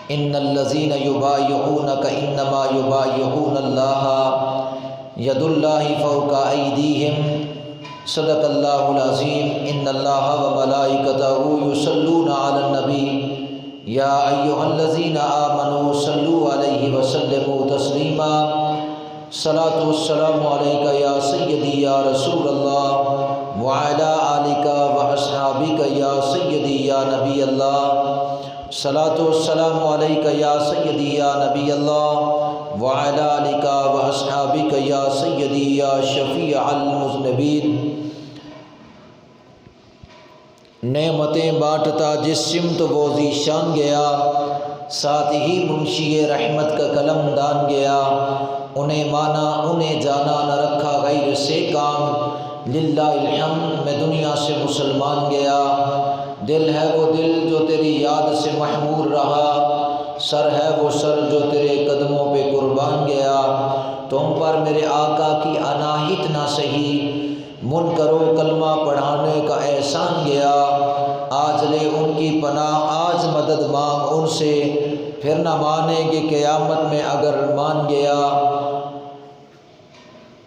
ان الذین یبایعونک انما یبایعون اللہ ید اللہ فوق ایدیہم صدق اللہ العظیم۔ ان اللہ وملائکتہ یصلون علی النبی یا ایھا الذین آمنوا صلوا علیہ وسلموا تسلیما۔ صلاۃ والسلام علیک یا سیدی یا رسول اللہ وعلی آلک واصحابک یا سیدی یا نبی اللہ۔ صلاۃ والسلام علیک یا سیدی یا نبی اللہ وعلی آلک واصحابک یا سیدی یا شفیع المذنبین۔ نعمتیں بانٹتا جس سمت وہ ذیشان گیا، ساتھ ہی منشی رحمت کا قلم دان گیا۔ انہیں مانا انہیں جانا نہ رکھا غیر سے کام، للہ الحمد میں دنیا سے مسلمان گیا۔ دل ہے وہ دل جو تیری یاد سے محمور رہا، سر ہے وہ سر جو تیرے قدموں پہ قربان گیا۔ تم پر میرے آقا کی عنایت نہ سہی، منکر و کلمہ پڑھانے کا احسان گیا۔ آج لے ان کی پناہ آج مدد مانگ ان سے، پھر نہ مانیں گے قیامت میں اگر مان گیا۔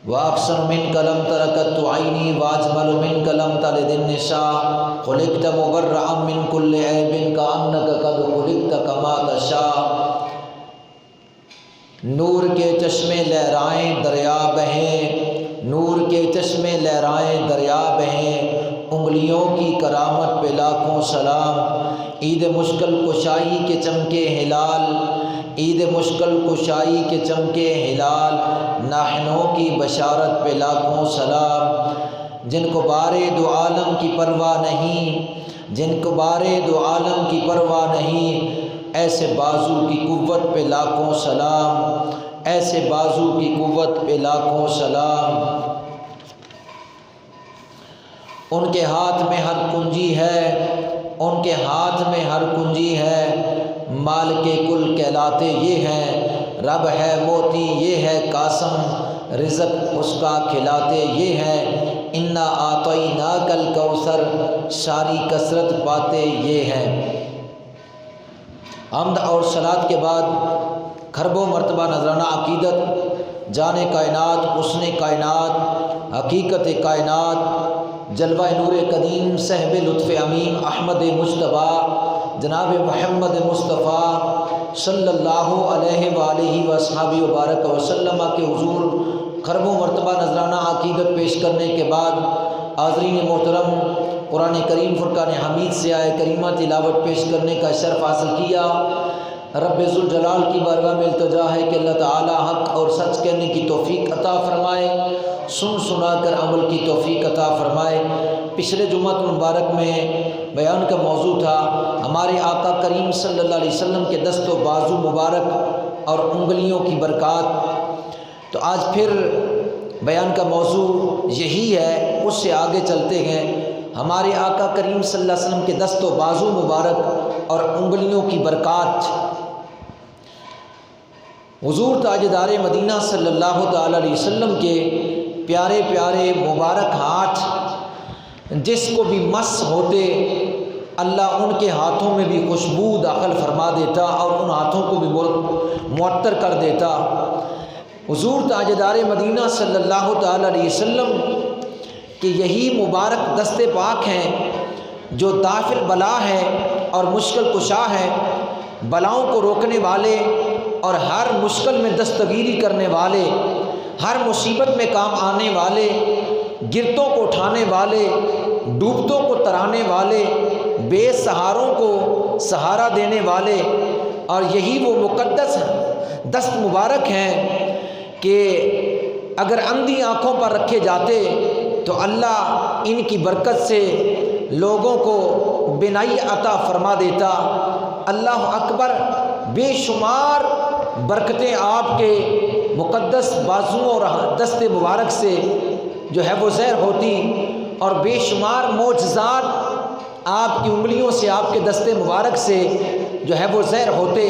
وَأَحْسَنُ مِنْكَ لَمْ تَرَكَتْ عَيْنِي وَأَجْمَلُ مِنْكَ لَمْ تَلِدِ النِّسَاءُ خُلِقْتَ مُبَرَّأً مِنْ كُلِّ عَيْبٍ كَأَنَّكَ قَدْ خُلِقْتَ كَمَا تَشَاءُ۔ نور کے چشمے لہرائیں دریا بہیں، نور کے چشمے لہرائیں دریا بہیں، انگلیوں کی کرامت پہ لاکھوں سلام۔ عید مشکل کشائی کے چمکے ہلال، عید مشکل کشائی کے چمکے ہلال، ناحنوں کی بشارت پہ لاکھوں سلام۔ جن کو بارے دو عالم کی پرواہ نہیں، جن کو بارے دو عالم کی پرواہ نہیں، ایسے بازو کی قوت پہ لاکھوں سلام، ایسے بازو کی قوت پہ لاکھوں سلام۔ ان کے ہاتھ میں ہر کنجی ہے، ان کے ہاتھ میں ہر کنجی ہے، مال کے کل کہلاتے یہ ہیں، رب ہے موتی یہ ہے قاسم، رزق اس کا کھلاتے یہ ہیں، انا اعطیناک الکوثر ساری کثرت پاتے یہ ہیں۔ حمد اور صلات کے بعد کھربوں مرتبہ نذرانہ عقیدت جان کائنات، حسن کائنات، حقیقت کائنات، جلوہ نور قدیم، صحب لطف امین احمد مجتبیٰ جناب محمد مصطفیٰ صلی اللہ علیہ وآلہ وصحبہ وبارک وسلم کے حضور کھربوں مرتبہ نذرانہ عقیدت پیش کرنے کے بعد حاضرین محترم قرآن کریم فرقان حمید سے آئے کریمہ تلاوت پیش کرنے کا شرف حاصل کیا۔ رب ذوالجلال کی بارگاہ میں التجا ہے کہ اللہ تعالی حق اور سچ کہنے کی توفیق عطا فرمائے، سن سنا کر عمل کی توفیق عطا فرمائے۔ پچھلے جمعہ مبارک میں بیان کا موضوع تھا ہمارے آقا کریم صلی اللہ علیہ وسلم کے دست و بازو مبارک اور انگلیوں کی برکات، تو آج پھر بیان کا موضوع یہی ہے، اس سے آگے چلتے ہیں۔ ہمارے آقا کریم صلی اللہ علیہ وسلم کے دست و بازو مبارک اور انگلیوں کی برکات، حضور تاجدار مدینہ صلی اللہ تعالی علیہ وسلم کے پیارے پیارے مبارک ہاتھ جس کو بھی مس ہوتے اللہ ان کے ہاتھوں میں بھی خوشبو داخل فرما دیتا اور ان ہاتھوں کو بھی معطر کر دیتا۔ حضور تاجدار مدینہ صلی اللہ تعالی علیہ وسلم کہ یہی مبارک دست پاک ہیں جو دافع بلا ہے اور مشکل کشا ہے، بلاؤں کو روکنے والے اور ہر مشکل میں دستگیری کرنے والے، ہر مصیبت میں کام آنے والے، گرتوں کو اٹھانے والے، ڈوبتوں کو ترانے والے، بے سہاروں کو سہارا دینے والے، اور یہی وہ مقدس دست مبارک ہیں کہ اگر اندھی آنکھوں پر رکھے جاتے تو اللہ ان کی برکت سے لوگوں کو بینائی عطا فرما دیتا۔ اللہ اکبر، بے شمار برکتیں آپ کے مقدس بازوؤں اور دست مبارک سے جو ہے وہ ظاہر ہوتی، اور بے شمار معجزات آپ کی انگلیوں سے، آپ کے دست مبارک سے جو ہے وہ ظاہر ہوتے۔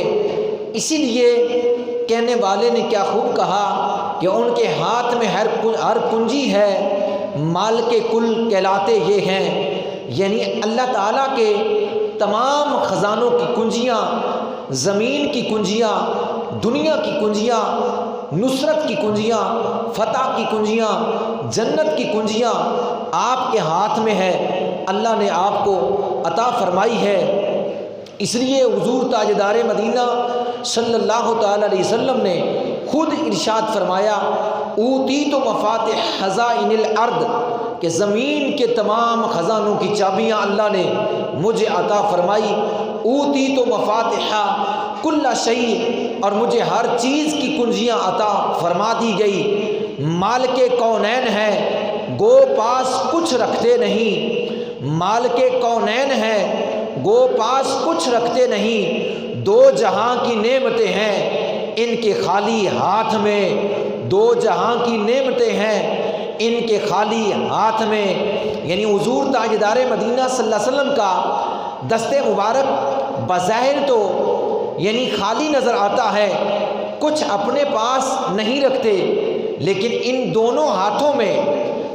اسی لیے کہنے والے نے کیا خوب کہا کہ ان کے ہاتھ میں ہر کنجی ہے، مال کے کل کہلاتے یہ ہیں، یعنی اللہ تعالیٰ کے تمام خزانوں کی کنجیاں زمین کی کنجیاں، دنیا کی کنجیاں، نصرت کی کنجیاں، فتح کی کنجیاں، جنت کی کنجیاں آپ کے ہاتھ میں ہے، اللہ نے آپ کو عطا فرمائی ہے۔ اس لیے حضور تاجدار مدینہ صلی اللہ تعالی علیہ وسلم نے خود ارشاد فرمایا، اوتیت مفاتح خزائن الارض، کہ زمین کے تمام خزانوں کی چابیاں اللہ نے مجھے عطا فرمائی۔ اوتیت مفاتح کل شیء، اور مجھے ہر چیز کی کنجیاں عطا فرما دی گئی۔ مالک کونین ہے، گو پاس کچھ رکھتے نہیں، مالک کونین ہے، گو پاس کچھ رکھتے نہیں، دو جہاں کی نعمتیں ہیں ان کے خالی ہاتھ میں، دو جہاں کی نعمتیں ہیں ان کے خالی ہاتھ میں۔ یعنی حضور تاجدار مدینہ صلی اللہ علیہ وسلم کا دست مبارک بظاہر تو یعنی خالی نظر آتا ہے، کچھ اپنے پاس نہیں رکھتے، لیکن ان دونوں ہاتھوں میں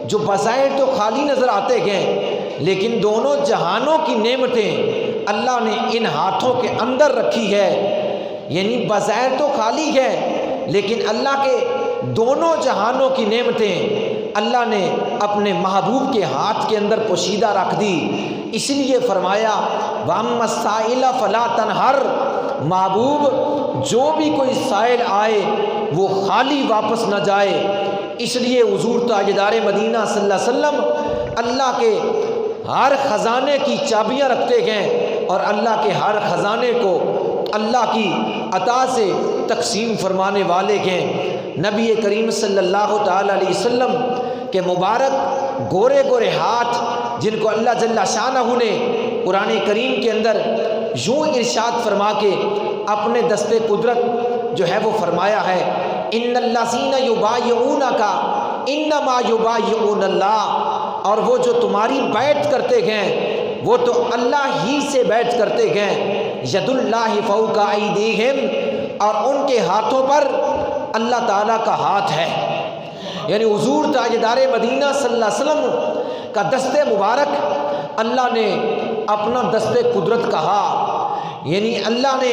جو بظاہر تو خالی نظر آتے گئے، لیکن دونوں جہانوں کی نعمتیں اللہ نے ان ہاتھوں کے اندر رکھی ہے۔ یعنی بظاہر تو خالی ہے، لیکن اللہ کے دونوں جہانوں کی نعمتیں اللہ نے اپنے محبوب کے ہاتھ کے اندر پوشیدہ رکھ دی۔ اس لیے فرمایا وَأَمَّا السَّائِلَ فَلَا تَنْهَرْ، محبوب جو بھی کوئی سائل آئے وہ خالی واپس نہ جائے۔ اس لیے حضور تاجدار مدینہ صلی اللہ علیہ وسلم اللہ کے ہر خزانے کی چابیاں رکھتے گئے اور اللہ کے ہر خزانے کو اللہ کی عطا سے تقسیم فرمانے والے گئے۔ نبی کریم صلی اللہ تعالی علیہ وسلم کے مبارک گورے گورے ہاتھ، جن کو اللہ جل شانہ نے قرآن کریم کے اندر یوں ارشاد فرما کے اپنے دست قدرت جو ہے وہ فرمایا ہے، ان الذین یبایعونک انما یبایعون اللہ، اور وہ جو تمہاری بیعت کرتے گئے وہ تو اللہ ہی سے بیعت کرتے گئے، ید اللہ فوق ایدیہم، اور ان کے ہاتھوں پر اللہ تعالیٰ کا ہاتھ ہے۔ یعنی حضور تاجدار مدینہ صلی اللہ علیہ وسلم کا دست مبارک اللہ نے اپنا دست قدرت کہا، یعنی اللہ نے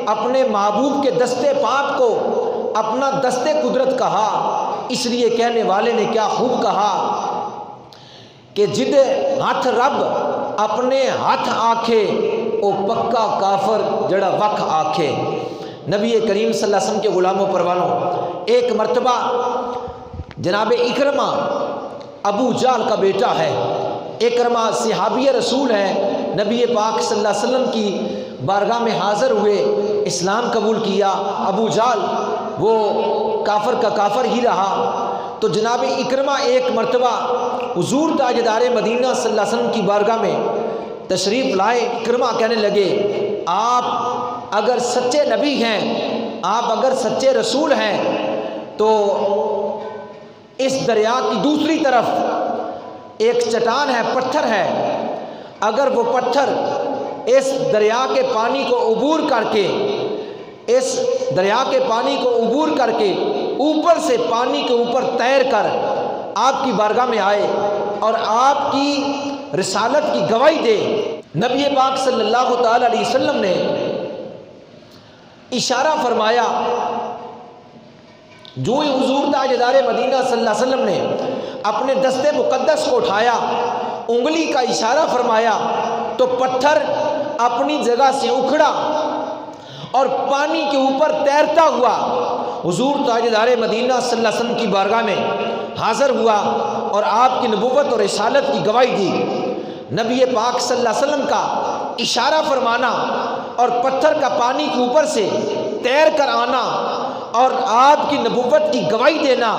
اپنے محبوب کے دست پاک کو اپنا دست قدرت کہا۔ اس لیے کہنے والے نے کیا خوب کہا کہ جد ہاتھ رب اپنے ہاتھ آکھے او پکا کافر جڑا وکھ آکھے۔ نبی کریم صلی اللہ علیہ وسلم کے غلاموں پروانوں، ایک مرتبہ جناب اکرمہ ابو جہل کا بیٹا ہے، اکرمہ صحابی رسول ہے، نبی پاک صلی اللہ علیہ وسلم کی بارگاہ میں حاضر ہوئے، اسلام قبول کیا۔ ابو جہل وہ کافر کا کافر ہی رہا۔ تو جناب اکرمہ ایک مرتبہ حضور تاجدار مدینہ صلی اللہ علیہ وسلم کی بارگاہ میں تشریف لائے۔ اکرمہ کہنے لگے، آپ اگر سچے نبی ہیں، آپ اگر سچے رسول ہیں، تو اس دریا کی دوسری طرف ایک چٹان ہے، پتھر ہے، اگر وہ پتھر اس دریا کے پانی کو عبور کر کے، اس دریا کے پانی کو عبور کر کے اوپر سے پانی کے اوپر تیر کر آپ کی بارگاہ میں آئے اور آپ کی رسالت کی گواہی دے، نبی پاک صلی اللہ تعالی علیہ وسلم نے اشارہ فرمایا۔ جو ہی حضور تاجدار مدینہ صلی اللہ علیہ وسلم نے اپنے دست مقدس کو اٹھایا، انگلی کا اشارہ فرمایا، تو پتھر اپنی جگہ سے اکھڑا اور پانی کے اوپر تیرتا ہوا حضور تاجدار مدینہ صلی اللہ علیہ وسلم کی بارگاہ میں حاضر ہوا اور آپ کی نبوت اور رسالت کی گواہی دی۔ نبی پاک صلی اللہ علیہ وسلم کا اشارہ فرمانا اور پتھر کا پانی کے اوپر سے تیر کر آنا اور آپ کی نبوت کی گواہی دینا،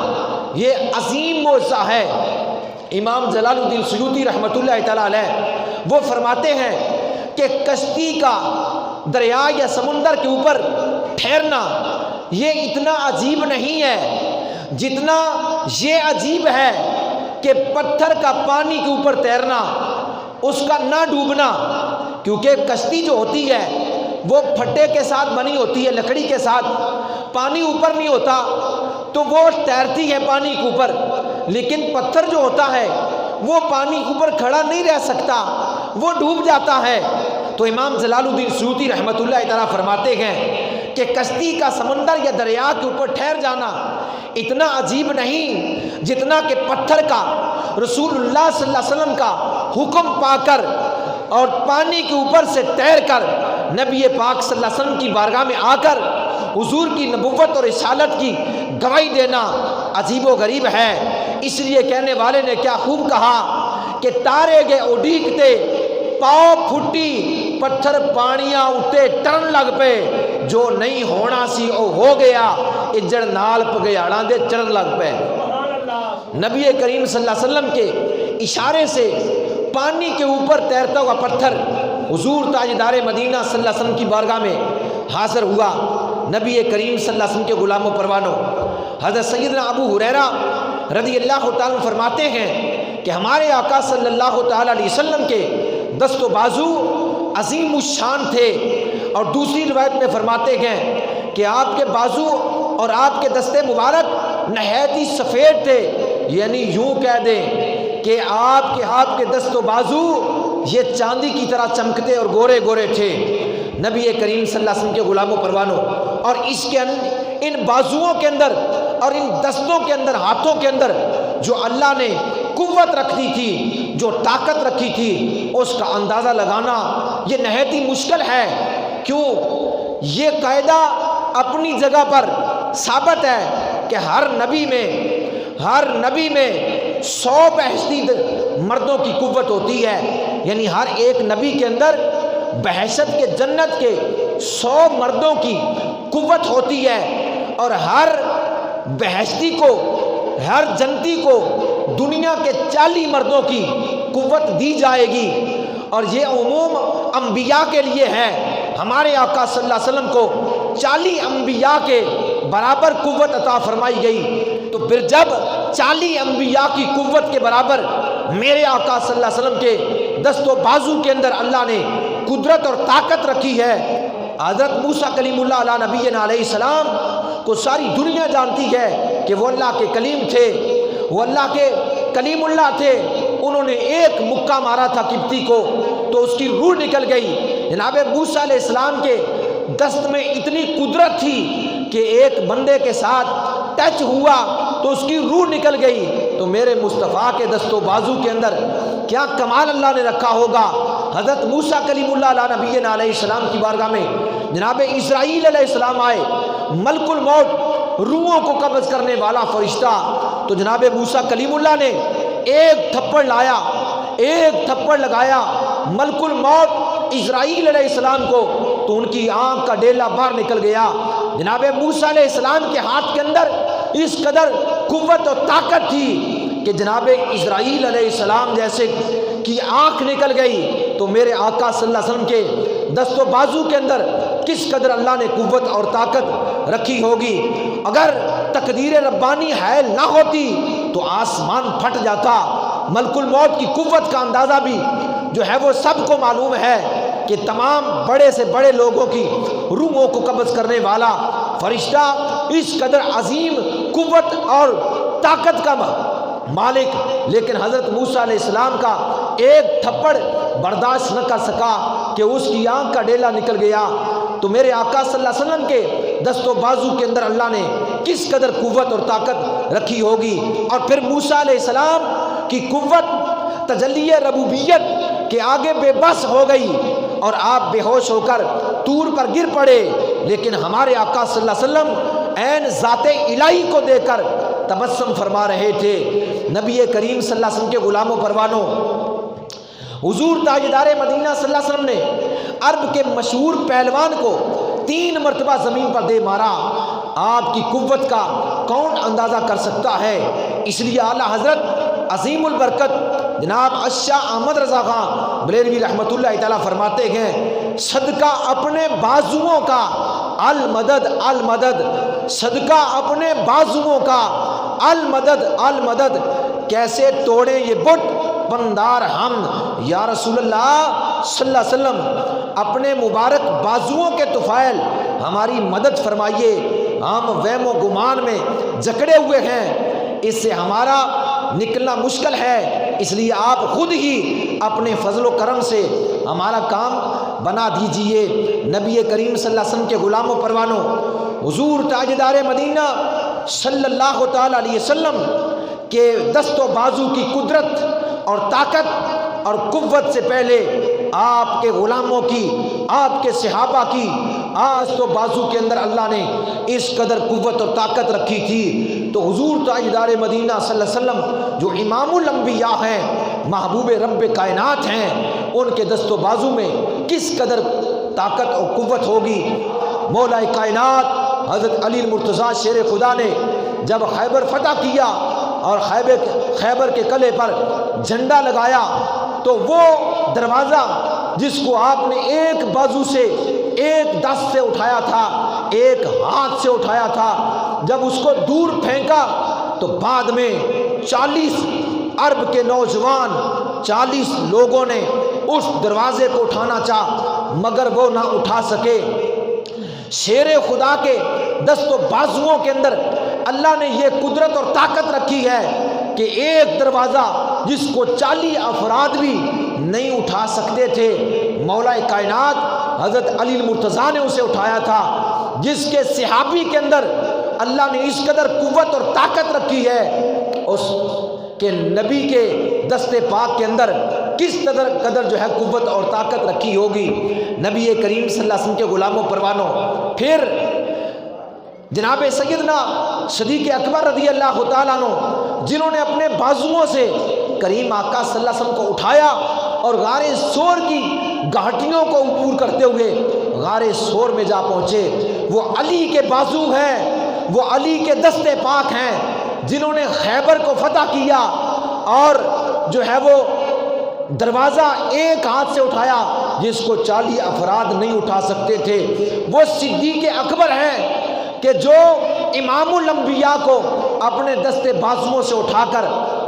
یہ عظیم معجزہ ہے۔ امام جلال الدین سیوطی رحمۃ اللہ تعالی علیہ وہ فرماتے ہیں کہ کشتی کا دریا یا سمندر کے اوپر ٹھہرنا یہ اتنا عجیب نہیں ہے جتنا یہ عجیب ہے کہ پتھر کا پانی کے اوپر تیرنا، اس کا نہ ڈوبنا، کیونکہ کشتی جو ہوتی ہے وہ پھٹے کے ساتھ بنی ہوتی ہے، لکڑی کے ساتھ، پانی اوپر نہیں ہوتا تو وہ تیرتی ہے پانی کے اوپر، لیکن پتھر جو ہوتا ہے وہ پانی کے اوپر کھڑا نہیں رہ سکتا، وہ ڈوب جاتا ہے۔ تو امام جلال الدین سیوطی رحمۃ اللہ تعالیٰ فرماتے ہیں کہ کشتی کا سمندر یا دریا کے اوپر ٹھہر جانا اتنا عجیب نہیں جتنا کہ پتھر کا رسول اللہ صلی اللہ علیہ وسلم کا حکم پا کر اور پانی کے اوپر سے تیر کر نبی پاک صلی اللہ علیہ وسلم کی بارگاہ میں آ کر حضور کی نبوت اور رسالت کی گواہی دینا عجیب و غریب ہے۔ اس لیے کہنے والے نے کیا خوب کہا کہ تارے گئے اڈیکتے پاؤ پھٹی پتھر پانیاں اٹھے ٹرن لگ پے جو نہیں ہونا سی او ہو گیا اجڑ نال پگیاڑاں دے چڑھن لگ پے۔ نبی کریم صلی اللہ علیہ وسلم کے اشارے سے پانی کے اوپر تیرتا ہوا پتھر حضور تاجدار مدینہ صلی اللہ علیہ وسلم کی بارگاہ میں حاضر ہوا۔ نبی کریم صلی اللہ علیہ وسلم کے غلام و پروانوں حضرت سیدنا ابو ہریرہ رضی اللہ تعالیٰ عنہ فرماتے ہیں کہ ہمارے آقا صلی اللہ تعالیٰ علیہ وسلم کے دست و بازو عظیم الشان تھے، اور دوسری روایت میں فرماتے ہیں کہ آپ کے بازو اور آپ کے دست مبارک نہایت ہی سفید تھے، یعنی یوں کہہ دیں کہ آپ کے دست و بازو یہ چاندی کی طرح چمکتے اور گورے گورے تھے۔ نبی کریم صلی اللہ علیہ وسلم کے غلام و پروانوں، اور اس کے ان بازوؤں کے اندر اور ان دستوں کے اندر، ہاتھوں کے اندر جو اللہ نے قوت رکھی تھی، جو طاقت رکھی تھی، اس کا اندازہ لگانا یہ نہایت ہی مشکل ہے۔ کیوں؟ یہ قاعدہ اپنی جگہ پر ثابت ہے کہ ہر نبی میں 100 بہشتی مردوں کی قوت ہوتی ہے، یعنی ہر ایک نبی کے اندر بہشت کے جنت کے 100 مردوں کی قوت ہوتی ہے، اور ہر بہشتی کو، ہر جنتی کو دنیا کے 40 مردوں کی قوت دی جائے گی، اور یہ عموم انبیاء کے لیے ہے۔ ہمارے آقا صلی اللہ علیہ وسلم کو 40 انبیاء کے برابر قوت عطا فرمائی گئی، تو پھر جب 40 انبیاء کی قوت کے برابر میرے آقا صلی اللہ علیہ وسلم کے دست و بازو کے اندر اللہ نے قدرت اور طاقت رکھی ہے۔ حضرت موسیٰ کلیم اللہ علیہ نبینا علیہ السلام کو ساری دنیا جانتی ہے کہ وہ اللہ کے کلیم تھے، وہ اللہ کے کلیم اللہ تھے۔ انہوں نے ایک مکہ مارا تھا قبطی کو تو اس کی روح نکل گئی۔ جناب موسیٰ علیہ السلام کے دست میں اتنی قدرت تھی کہ ایک بندے کے ساتھ ٹچ ہوا تو اس کی روح نکل گئی۔ تو میرے مصطفیٰ کے دست و بازو کے اندر کیا کمال اللہ نے رکھا ہوگا۔ حضرت موسیٰ کلیم اللہ علیہ نبینا علیہ السلام کی بارگاہ میں جناب اسرائیل علیہ السلام آئے، ملک الموت روحوں کو قبض کرنے والا فرشتہ، تو جناب موسیٰ کلیم اللہ نے ایک تھپڑ لگایا ملک الموت اسرائیل علیہ السلام کو، تو ان کی آنکھ کا ڈیلا باہر نکل گیا۔ جناب موسیٰ علیہ السلام کے ہاتھ کے اندر اس قدر قوت و طاقت تھی کہ جناب اسرائیل علیہ السلام جیسے کی آنکھ نکل گئی، تو میرے آقا صلی اللہ علیہ وسلم کے دست و بازو کے اندر کس قدر اللہ نے قوت اور طاقت رکھی ہوگی۔ اگر تقدیر ربانی حائل نہ ہوتی تو آسمان پھٹ جاتا۔ ملک الموت کی قوت کا اندازہ بھی جو ہے وہ سب کو معلوم ہے کہ تمام بڑے سے بڑے لوگوں کی روحوں کو قبض کرنے والا فرشتہ اس قدر عظیم قوت اور طاقت کا مالک، لیکن حضرت موسیٰ علیہ السلام کا ایک تھپڑ برداشت نہ کر سکا کہ اس کی آنکھ کا ڈیلا نکل گیا۔ تو میرے آقا صلی اللہ علیہ وسلم کے دست و بازو کے اندر اللہ نے کس قدر قوت اور طاقت رکھی ہوگی۔ اور پھر موسیٰ علیہ السلام کی قوت تجلی ربوبیت کے آگے بے بس ہو گئی اور آپ بے ہوش ہو کر طور پر گر پڑے، لیکن ہمارے آقا صلی اللہ علیہ وسلم عین ذات الہی کو دے کر تبسم فرما رہے تھے۔ نبی کریم صلی اللہ علیہ وسلم کے غلام و پروانوں، حضور تاجدار مدینہ صلی اللہ علیہ وسلم نے عرب کے مشہور پہلوان کو 3 مرتبہ زمین پر دے مارا۔ آپ کی قوت کا کون اندازہ کر سکتا ہے۔ اس لیے اعلیٰ حضرت عظیم البرکت جناب شاہ احمد رضا خان بریلوی رحمۃ اللہ تعالیٰ فرماتے ہیں، صدقہ اپنے بازوؤں کا المدد المدد، صدقہ اپنے بازوؤں کا المدد المدد، کیسے توڑے یہ بت بندار ہم یا رسول اللہ صلی اللہ علیہ وسلم، اپنے مبارک بازوؤں کے طفیل ہماری مدد فرمائیے، ہم وہم و گمان میں جکڑے ہوئے ہیں، اس سے ہمارا نکلنا مشکل ہے، اس لیے آپ خود ہی اپنے فضل و کرم سے ہمارا کام بنا دیجئے۔ نبی کریم صلی اللہ علیہ وسلم کے غلاموں پروانوں، حضور تاجدار مدینہ صلی اللہ تعالی علیہ وسلم کے دست و بازو کی قدرت اور طاقت اور قوت سے پہلے آپ کے غلاموں کی، آپ کے صحابہ کی دست و بازو کے اندر اللہ نے اس قدر قوت اور طاقت رکھی تھی، تو حضور تاجدار مدینہ صلی اللہ علیہ وسلم جو امام الانبیاء ہیں، محبوب رب کائنات ہیں، ان کے دست و بازو میں کس قدر طاقت اور قوت ہوگی۔ مولا کائنات حضرت علی المرتضیٰ شیر خدا نے جب خیبر فتح کیا اور خیبر کے قلعے پر جھنڈا لگایا، تو وہ دروازہ جس کو آپ نے ایک بازو سے، ایک دست سے اٹھایا تھا، ایک ہاتھ سے اٹھایا تھا، جب اس کو دور پھینکا تو بعد میں 40 عرب کے نوجوان، 40 لوگوں نے اس دروازے کو اٹھانا چاہا مگر وہ نہ اٹھا سکے۔ شیر خدا کے دست و بازوؤں کے اندر اللہ نے یہ قدرت اور طاقت رکھی ہے کہ ایک دروازہ جس کو 40 افراد بھی نہیں اٹھا سکتے تھے، مولا کائنات حضرت علی المرتضیٰ نے اسے اٹھایا تھا، جس کے صحابی کے اندر اللہ نے اس قدر قوت اور طاقت رکھی ہے، اس کے نبی کے دست پاک کے اندر کس قدر جو ہے قوت اور طاقت رکھی ہوگی۔ نبی کریم صلی اللہ علیہ وسلم کے غلاموں پروانوں، پھر جناب سیدنا صدیق اکبر رضی اللہ تعالیٰ عنہ، جنہوں نے اپنے بازوؤں سے کریم آقا صلی اللہ علیہ وسلم کو اٹھایا اور غار ثور کی گھاٹیوں کو عبور کرتے ہوئے غار ثور میں جا پہنچے۔ وہ علی کے بازو ہیں، وہ علی کے دست پاک ہیں، جنہوں نے خیبر کو فتح کیا اور جو ہے وہ دروازہ ایک ہاتھ سے اٹھایا جس کو 40 افراد نہیں اٹھا سکتے تھے۔ وہ صدیق اکبر ہیں کہ جو امام الانبیاء کو اپنے دست بازوؤں سے اٹھا کر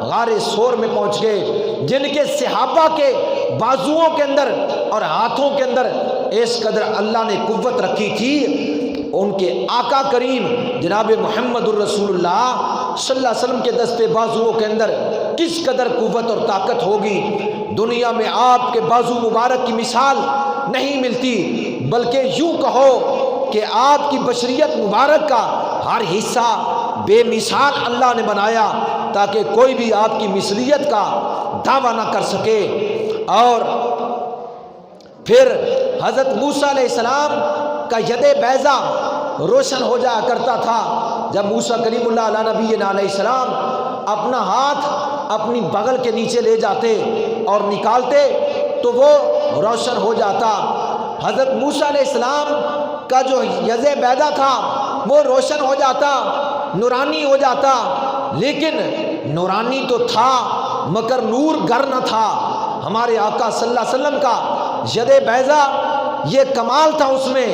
غار ثور میں پہنچ گئے، جن کے صحابہ کے بازوؤں کے اندر اور ہاتھوں کے اندر اس قدر اللہ نے قوت رکھی تھی۔ ان کے آقا کریم جناب محمد الرسول اللہ صلی اللہ علیہ وسلم کے دست بازوؤں کے اندر کس قدر قوت اور طاقت ہوگی۔ دنیا میں آپ کے بازو مبارک کی مثال نہیں ملتی، بلکہ یوں کہو کہ آپ کی بشریت مبارک کا ہر حصہ بے مثال اللہ نے بنایا تاکہ کوئی بھی آپ کی مثلیت کا دعویٰ نہ کر سکے۔ اور پھر حضرت موسیٰ علیہ السلام کا ید بیضا روشن ہو جایا کرتا تھا۔ جب موسیٰ کلیم اللہ علیہ نبی علیہ السلام اپنا ہاتھ اپنی بغل کے نیچے لے جاتے اور نکالتے تو وہ روشن ہو جاتا۔ حضرت موسیٰ علیہ السلام کا جو ید بیضا تھا وہ روشن ہو جاتا، نورانی ہو جاتا، لیکن نورانی تو تھا مگر نور گر نہ تھا۔ ہمارے آقا صلی اللہ علیہ وسلم کا ید بیضا یہ کمال تھا اس میں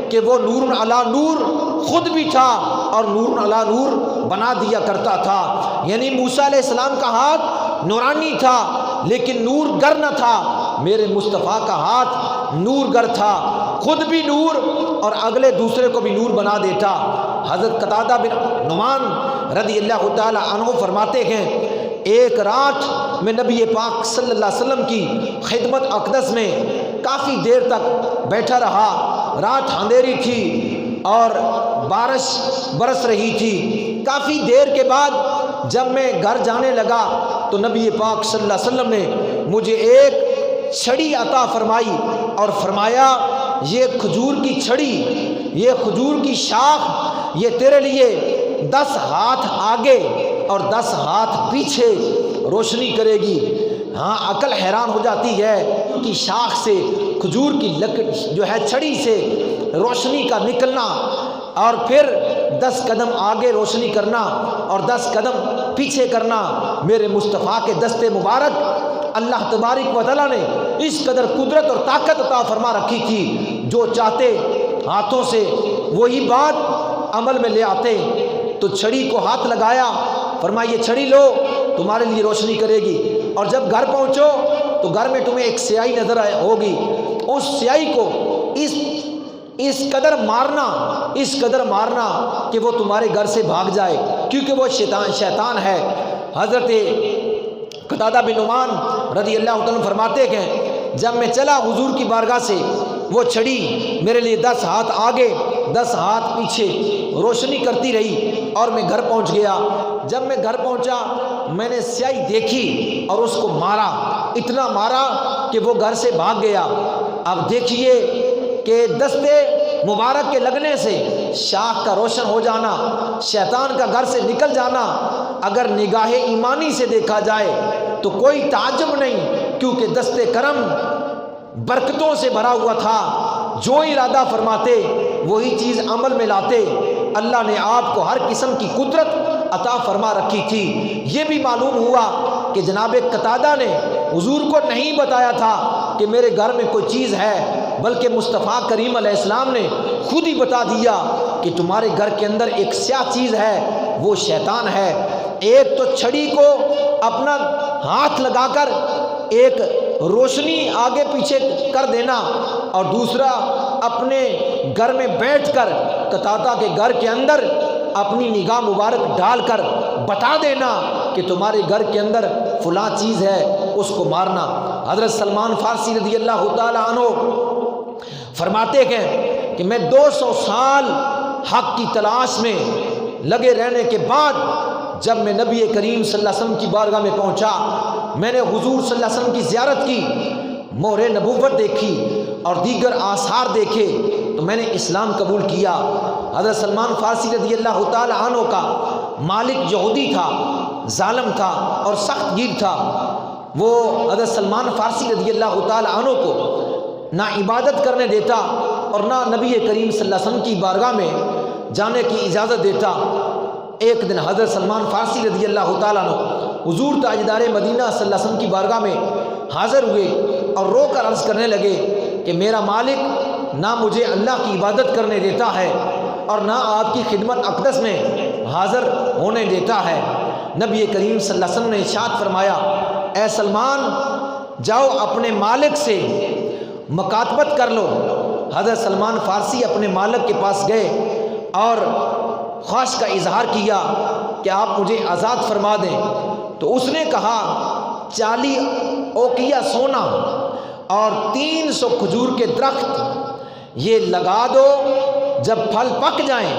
کہ وہ نور علی نور خود بھی تھا اور نور علی نور بنا دیا کرتا تھا۔ یعنی موسیٰ علیہ السلام کا ہاتھ نورانی تھا لیکن نور گر نہ تھا، میرے مصطفیٰ کا ہاتھ نور گر تھا، خود بھی نور اور اگلے دوسرے کو بھی نور بنا دیتا۔ حضرت قتادہ بن نعمان رضی اللہ تعالی عنہ فرماتے ہیں ایک رات میں نبی پاک صلی اللہ علیہ وسلم کی خدمت اقدس میں کافی دیر تک بیٹھا رہا۔ رات اندھیری تھی اور بارش برس رہی تھی۔ کافی دیر کے بعد جب میں گھر جانے لگا تو نبی پاک صلی اللہ علیہ وسلم نے مجھے ایک چھڑی عطا فرمائی اور فرمایا یہ کھجور کی چھڑی، یہ کھجور کی شاخ، یہ تیرے لیے 10 ہاتھ آگے اور 10 ہاتھ پیچھے روشنی کرے گی۔ ہاں عقل حیران ہو جاتی ہے کہ شاخ سے کھجور کی جو ہے چھڑی سے روشنی کا نکلنا اور پھر 10 قدم آگے روشنی کرنا اور 10 قدم پیچھے کرنا۔ میرے مصطفیٰ کے دست مبارک اللہ تبارک و تعالیٰ نے اس قدر قدرت اور طاقت عطا فرما رکھی تھی، جو چاہتے ہاتھوں سے وہی بات عمل میں لے آتے۔ تو چھڑی کو ہاتھ لگایا، فرمایا یہ چھڑی لو تمہارے لیے روشنی کرے گی، اور جب گھر پہنچو تو گھر میں تمہیں ایک سیاہی نظر ہوگی، اس سیاہی کو اس قدر مارنا کہ وہ تمہارے گھر سے بھاگ جائے، کیونکہ وہ شیطان ہے۔ حضرت قتادہ بن نعمان رضی اللہ عنہ فرماتے ہیں جب میں چلا حضور کی بارگاہ سے وہ چھڑی میرے لیے 10 ہاتھ آگے 10 ہاتھ پیچھے روشنی کرتی رہی اور میں گھر پہنچ گیا۔ جب میں گھر پہنچا میں نے سیاہی دیکھی اور اس کو مارا، اتنا مارا کہ وہ گھر سے بھاگ گیا۔ اب دیکھیے کہ دستے مبارک کے لگنے سے شاخ کا روشن ہو جانا، شیطان کا گھر سے نکل جانا اگر نگاہ ایمانی سے دیکھا جائے تو کوئی تعجب نہیں، کیونکہ دستے کرم برکتوں سے بھرا ہوا تھا۔ جو ارادہ فرماتے وہی چیز عمل میں لاتے۔ اللہ نے آپ کو ہر قسم کی قدرت عطا فرما رکھی تھی۔ یہ بھی معلوم ہوا کہ جناب قتادہ نے حضور کو نہیں بتایا تھا کہ میرے گھر میں کوئی چیز ہے، بلکہ مصطفیٰ کریم علیہ السلام نے خود ہی بتا دیا کہ تمہارے گھر کے اندر ایک سیاہ چیز ہے، وہ شیطان ہے۔ ایک تو چھڑی کو اپنا ہاتھ لگا کر ایک روشنی آگے پیچھے کر دینا، اور دوسرا اپنے گھر میں بیٹھ کر قتادہ کے گھر کے اندر اپنی نگاہ مبارک ڈال کر بتا دینا کہ تمہارے گھر کے اندر فلاں چیز ہے، اس کو مارنا۔ حضرت سلمان فارسی رضی اللہ تعالی عنہ فرماتے ہیں کہ میں 200 سال حق کی تلاش میں لگے رہنے کے بعد جب میں نبی کریم صلی اللہ علیہ وسلم کی بارگاہ میں پہنچا، میں نے حضور صلی اللہ علیہ وسلم کی زیارت کی، مہر نبوت دیکھی اور دیگر آثار دیکھے تو میں نے اسلام قبول کیا۔ حضرت سلمان فارسی رضی اللہ تعالی عنہ کا مالک یہودی تھا، ظالم تھا اور سخت گیر تھا۔ وہ حضرت سلمان فارسی رضی اللہ تعالی عنہ کو نہ عبادت کرنے دیتا اور نہ نبی کریم صلی اللہ علیہ وسلم کی بارگاہ میں جانے کی اجازت دیتا۔ ایک دن حضرت سلمان فارسی رضی اللہ تعالیٰ عنہ حضور تاجدار مدینہ صلی اللہ علیہ وسلم کی بارگاہ میں حاضر ہوئے اور رو کر عرض کرنے لگے کہ میرا مالک نہ مجھے اللہ کی عبادت کرنے دیتا ہے اور نہ آپ کی خدمت اقدس میں حاضر ہونے دیتا ہے۔ نبی کریم صلی اللہ علیہ وسلم نے ارشاد فرمایا، اے سلمان جاؤ اپنے مالک سے مکاتبت کر لو۔ حضرت سلمان فارسی اپنے مالک کے پاس گئے اور خواہش کا اظہار کیا کہ آپ مجھے آزاد فرما دیں، تو اس نے کہا 40 اوقیہ سونا اور 300 کھجور کے درخت یہ لگا دو، جب پھل پک جائیں،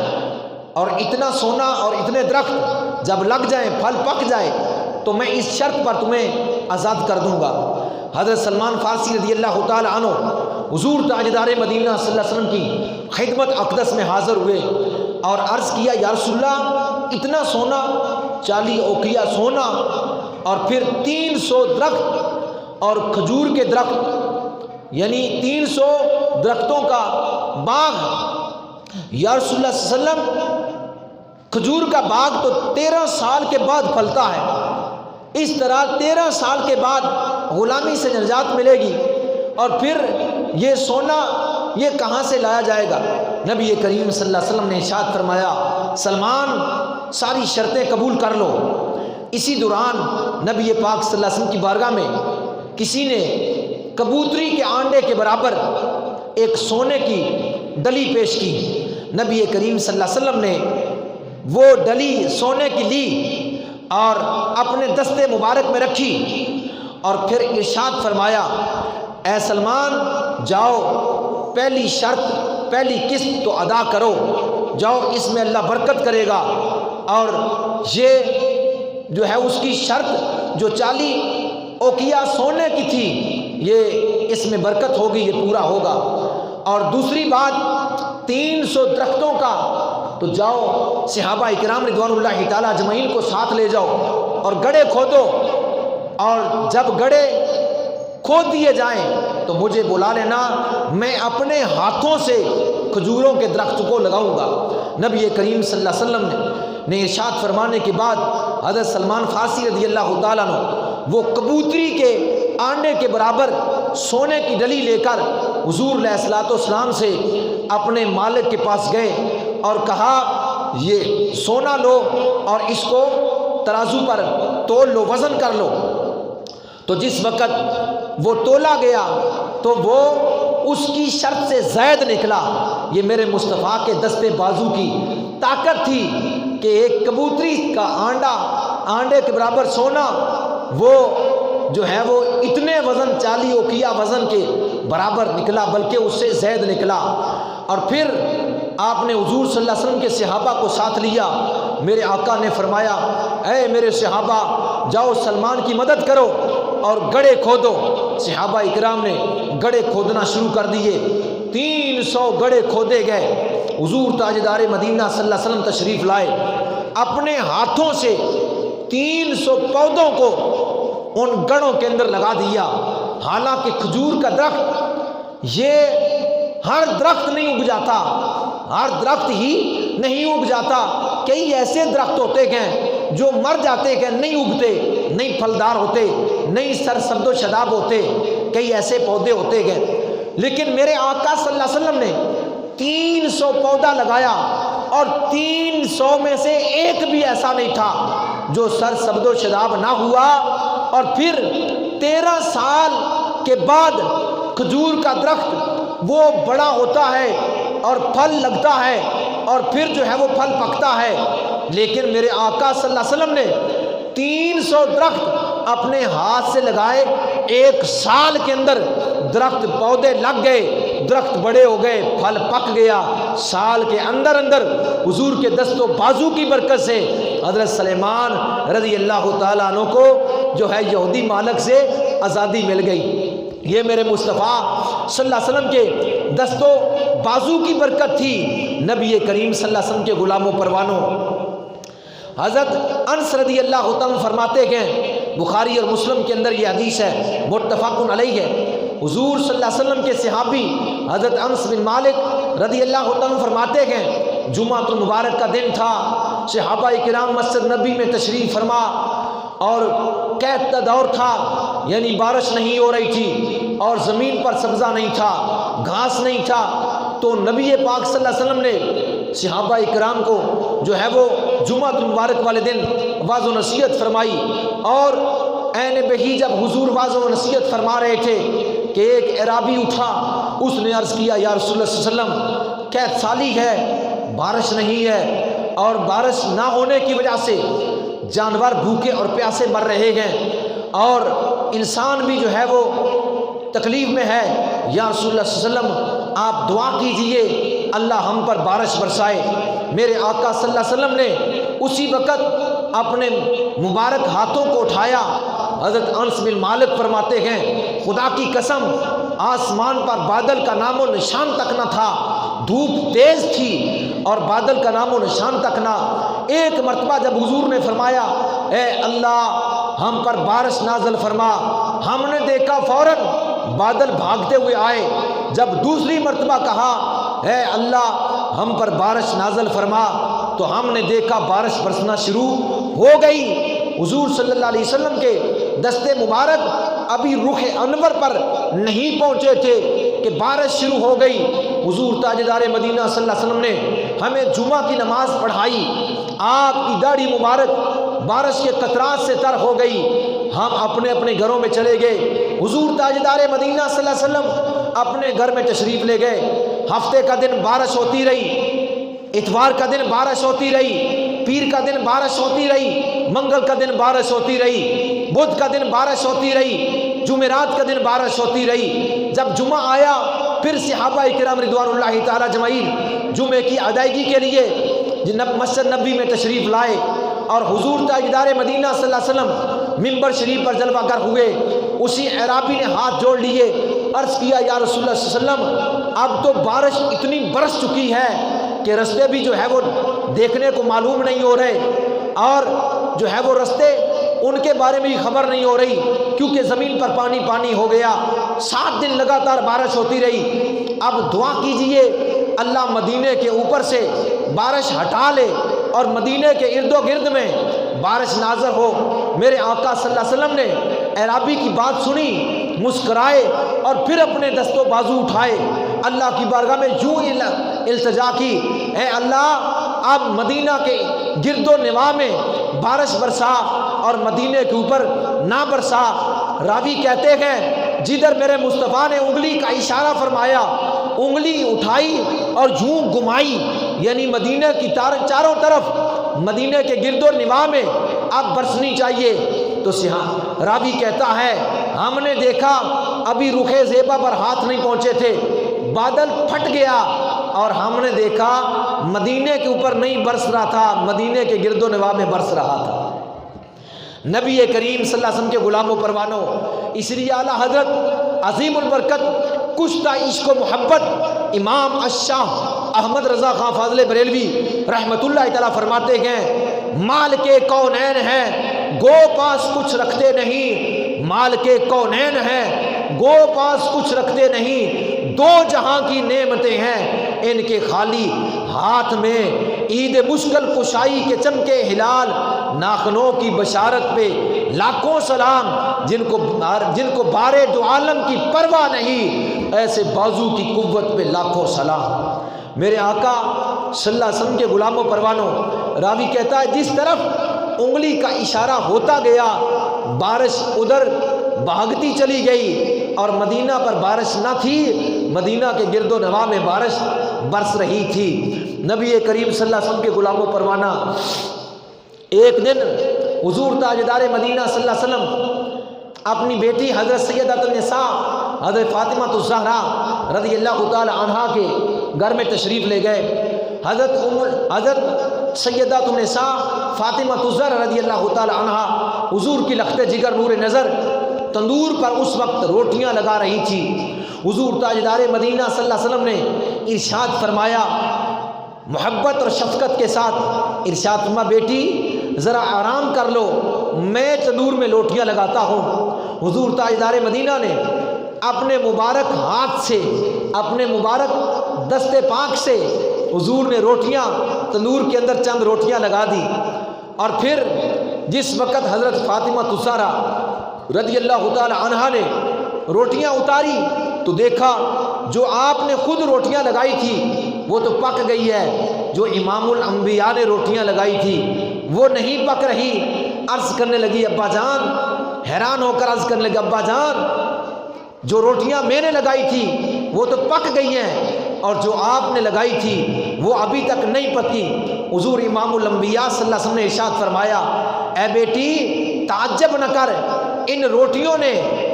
اور اتنا سونا اور اتنے درخت جب لگ جائیں، پھل پک جائے، تو میں اس شرط پر تمہیں آزاد کر دوں گا۔ حضرت سلمان فارسی رضی اللہ تعالی عنہ حضور تاجدار مدینہ صلی اللہ علیہ وسلم کی خدمت اقدس میں حاضر ہوئے اور عرض کیا، یا رسول اللہ اتنا سونا، 40 اوقیہ سونا اور پھر 300 درخت اور کھجور کے درخت، یعنی 300 درختوں کا باغ۔ یا رسول اللہ صلی اللہ علیہ وسلم کھجور کا باغ تو 13 سال کے بعد پھلتا ہے، اس طرح 13 سال کے بعد غلامی سے نجات ملے گی، اور پھر یہ سونا یہ کہاں سے لایا جائے گا؟ نبی کریم صلی اللہ علیہ وسلم نے ارشاد فرمایا، سلمان ساری شرطیں قبول کر لو۔ اسی دوران نبی پاک صلی اللہ علیہ وسلم کی بارگاہ میں کسی نے کبوتری کے آنڈے کے برابر ایک سونے کی ڈلی پیش کی۔ نبی کریم صلی اللہ علیہ وسلم نے وہ ڈلی سونے کی لی اور اپنے دستے مبارک میں رکھی، اور پھر ارشاد فرمایا، اے سلمان جاؤ پہلی شرط، پہلی قسط تو ادا کرو، جاؤ اس میں اللہ برکت کرے گا، اور یہ جو ہے اس کی شرط جو 40 اوقیہ سونے کی تھی، یہ اس میں برکت ہوگی، یہ پورا ہوگا۔ اور دوسری بات 300 درختوں کا، تو جاؤ صحابہ اکرام رضوان اللہ تعالیٰ اجمعین کو ساتھ لے جاؤ اور گڑھے کھودو، اور جب گڑھے کھود دیے جائیں تو مجھے بلا لینا، میں اپنے ہاتھوں سے کھجوروں کے درخت کو لگاؤں گا۔ نبی کریم صلی اللہ علیہ وسلم نے ارشاد فرمانے کے بعد حضرت سلمان فارسی رضی اللہ تعالیٰ عنہ وہ کبوتری کے آنڈے کے برابر سونے کی ڈلی لے کر حضور علیہ الصلوۃ والسلام سے اپنے مالک کے پاس گئے اور کہا، یہ سونا لو اور اس کو ترازو پر تول لو، وزن کر لو۔ تو جس وقت وہ تولا گیا تو وہ اس کی شرط سے زائد نکلا۔ یہ میرے مصطفیٰ کے دستے بازو کی طاقت تھی کہ ایک کبوتری کا آنڈے کے برابر سونا، وہ جو ہے وہ اتنے وزن 40 اوقیہ وزن کے برابر نکلا بلکہ اس سے زائد نکلا۔ اور پھر آپ نے حضور صلی اللہ علیہ وسلم کے صحابہ کو ساتھ لیا۔ میرے آقا نے فرمایا اے میرے صحابہ جاؤ سلمان کی مدد کرو اور گڑھے کھودو۔ صحابہ اکرام نے گڑھے کھودنا شروع کر دیے۔ 300 گڑھے کھودے گئے۔ حضور تاجدار مدینہ صلی اللہ علیہ وسلم تشریف لائے، اپنے ہاتھوں سے 300 پودوں کو ان گڑھوں کے اندر لگا دیا۔ حالانکہ کھجور کا درخت یہ ہر درخت نہیں اگ جاتا، ہر درخت ہی نہیں اگ جاتا۔ کئی ایسے درخت ہوتے ہیں جو مر جاتے ہیں، نہیں اگتے، نہیں پھلدار ہوتے، نہیں سرسبز و شاداب ہوتے، کئی ایسے پودے ہوتے ہیں۔ لیکن میرے آقا صلی اللہ علیہ وسلم نے 300 پودا لگایا اور 300 میں سے ایک بھی ایسا نہیں تھا جو سرسبز و شاداب نہ ہوا۔ اور پھر 13 سال کے بعد کھجور کا درخت وہ بڑا ہوتا ہے اور پھل لگتا ہے اور پھر جو ہے وہ پھل پکتا ہے۔ لیکن میرے آقا صلی اللہ علیہ وسلم نے 300 درخت اپنے ہاتھ سے لگائے، 1 سال کے اندر درخت پودے لگ گئے، درخت بڑے ہو گئے، پھل پک گیا۔ سال کے اندر اندر حضور کے دست و بازو کی برکت سے حضرت سلیمان رضی اللہ تعالیٰ عنہ کو جو ہے یہودی مالک سے آزادی مل گئی۔ یہ میرے مصطفیٰ صلی اللہ علیہ وسلم کے دست و بازو کی برکت تھی۔ نبی کریم صلی اللہ علیہ وسلم کے غلام و پروانوں، حضرت انس رضی اللہ تعالیٰ فرماتے ہیں، بخاری اور مسلم کے اندر یہ حدیث ہے، متفق علیہ ہے۔ حضور صلی اللہ علیہ وسلم کے صحابی حضرت انس بن مالک رضی اللہ تعالیٰ فرماتے ہیں، جمعہ المبارک کا دن تھا، صحابہ کرام مسجد نبی میں تشریف فرما اور قحط کا دور تھا، یعنی بارش نہیں ہو رہی تھی اور زمین پر سبزہ نہیں تھا، گھاس نہیں تھا۔ تو نبی پاک صلی اللہ علیہ وسلم نے صحابہ اکرام کو جو ہے وہ جمعہ مبارک والے دن واعظ و نصیحت فرمائی۔ اور عین بہی جب حضور واعظ و نصیحت فرما رہے تھے کہ ایک اعرابی اٹھا، اس نے عرض کیا یا رسول اللہ صلی اللہ علیہ وسلم قحط سالی ہے، بارش نہیں ہے اور بارش نہ ہونے کی وجہ سے جانور بھوکے اور پیاسے مر رہے ہیں اور انسان بھی جو ہے وہ تکلیف میں ہے، یا رسول اللہ صلی اللہ علیہ وسلم آپ دعا کیجئے اللہ ہم پر بارش برسائے۔ میرے آقا صلی اللہ علیہ وسلم نے اسی وقت اپنے مبارک ہاتھوں کو اٹھایا۔ حضرت انس بن مالک فرماتے ہیں، خدا کی قسم آسمان پر بادل کا نام و نشان تک نہ تھا، دھوپ تیز تھی اور بادل کا نام و نشان تک نہ۔ ایک مرتبہ جب حضور نے فرمایا اے اللہ ہم پر بارش نازل فرما، ہم نے دیکھا فوراً بادل بھاگتے ہوئے آئے۔ جب دوسری مرتبہ کہا اے اللہ ہم پر بارش نازل فرما، تو ہم نے دیکھا بارش برسنا شروع ہو گئی۔ حضور صلی اللہ علیہ وسلم کے دست مبارک ابھی رخ انور پر نہیں پہنچے تھے کہ بارش شروع ہو گئی۔ حضور تاجدار مدینہ صلی اللہ علیہ وسلم نے ہمیں جمعہ کی نماز پڑھائی، آپ کی داڑھی مبارک بارش کے قطرات سے تر ہو گئی، ہم اپنے اپنے گھروں میں چلے گئے۔ حضور تاجدار مدینہ صلی اللہ علیہ وسلم اپنے گھر میں تشریف لے گئے۔ ہفتے کا دن بارش ہوتی رہی، اتوار کا دن بارش ہوتی رہی، پیر کا دن بارش ہوتی رہی، منگل کا دن بارش ہوتی رہی، بدھ کا دن بارش ہوتی رہی، جمعرات کا دن بارش ہوتی رہی۔ جب جمعہ آیا پھر صحابہ کرام رضوان اللہ تعالی اجمعین جمعے کی ادائیگی کے لیے مسجد نبی میں تشریف لائے اور حضور تاجدار مدینہ صلی اللہ علیہ وسلم منبر شریف پر جلوہ گر ہوئے۔ اسی اعرابی نے ہاتھ جوڑ لیے، عرض کیا یا رسول اللہ صلی اللہ علیہ وسلم اب تو بارش اتنی برس چکی ہے کہ رستے بھی جو ہے وہ دیکھنے کو معلوم نہیں ہو رہے اور جو ہے وہ رستے ان کے بارے میں خبر نہیں ہو رہی، کیونکہ زمین پر پانی پانی ہو گیا۔ 7 دن لگاتار بارش ہوتی رہی۔ اب دعا کیجئے اللہ مدینے کے اوپر سے بارش ہٹا لے اور مدینے کے ارد و گرد میں بارش نازل ہو۔ میرے آقا صلی اللہ علیہ وسلم نے اعرابی کی بات سنی، مسکرائے اور پھر اپنے دست و بازو اٹھائے، اللہ کی بارگاہ میں یوں التجا کی، اے اللہ اب مدینہ کے گرد و نواح میں بارش برسا اور مدینے کے اوپر نہ برسا۔ راوی کہتے ہیں جدھر میرے مصطفیٰ نے انگلی کا اشارہ فرمایا، انگلی اٹھائی اور یوں گھمائی، یعنی مدینہ کی چاروں طرف مدینہ کے گرد و نواح میں اب برسنی چاہیے۔ تو راوی کہتا ہے ہم نے دیکھا ابھی رخ زیبا پر ہاتھ نہیں پہنچے تھے، بادل پھٹ گیا اور ہم نے دیکھا مدینے کے اوپر نہیں برس رہا تھا، مدینے کے گرد و نواح میں برس رہا تھا۔ نبی کریم صلی اللہ علیہ وسلم کے غلام و پروانوں، اس لیے اعلیٰ حضرت عظیم البرکت کشتہ عشق و محبت امام الشاہ احمد رضا خان فاضل بریلوی رحمۃ اللہ تعالیٰ فرماتے ہیں، مال کے کونین ہیں گو پاس کچھ رکھتے نہیں، مال کے کونین ہیں گو پاس کچھ رکھتے نہیں، دو جہاں کی نعمتیں ہیں ان کے خالی ہاتھ میں، عید مشکل کشائی کے چمکے ہلال، ناخنوں کی بشارت پہ لاکھوں سلام، جن کو بارے دو عالم کی پرواہ نہیں، ایسے بازو کی قوت پہ لاکھوں سلام۔ میرے آقا صلی اللہ علیہ وسلم کے غلام و پروانوں، راوی کہتا ہے جس طرف انگلی کا اشارہ ہوتا گیا بارش ادھر بھاگتی چلی گئی، اور مدینہ پر بارش نہ تھی، مدینہ کے گرد و نواح میں بارش برس رہی تھی۔ نبی کریم صلی اللہ علیہ وسلم کے غلام و پروانہ، ایک دن حضور تاجدار مدینہ صلی اللہ علیہ وسلم اپنی بیٹی حضرت سیدۃ النساء حضرت فاطمہ الزہرا رضی اللہ تعالی عنہا کے گھر میں تشریف لے گئے۔ حضرت سیدۃ النساء فاطمہ الزہرا رضی اللہ تعالی عنہا حضور کی لخت جگر نور نظر تندور پر اس وقت روٹیاں لگا رہی تھی۔ حضور تاجدار مدینہ صلی اللہ علیہ وسلم نے ارشاد فرمایا، محبت اور شفقت کے ساتھ ارشاد فرما، بیٹی ذرا آرام کر لو، میں تندور میں روٹیاں لگاتا ہوں۔ حضور تاجدار مدینہ نے اپنے مبارک ہاتھ سے، اپنے مبارک دست پاک سے حضور نے روٹیاں تندور کے اندر چند روٹیاں لگا دی، اور پھر جس وقت حضرت فاطمہ الزہرا رضی اللہ تعالی عنہا نے روٹیاں اتاری تو دیکھا جو آپ نے خود روٹیاں لگائی تھی وہ تو پک گئی ہے، جو امام الانبیاء نے روٹیاں لگائی تھی وہ نہیں پک رہی۔ عرض کرنے لگی ابا جان، حیران ہو کر عرض کرنے لگی ابا جان، جو روٹیاں میں نے لگائی تھی وہ تو پک گئی ہیں، اور جو آپ نے لگائی تھی وہ ابھی تک نہیں پکی۔ حضور امام الانبیاء صلی اللہ علیہ وسلم نے ارشاد فرمایا، اے بیٹی تعجب نہ کر، ان روٹیوں نے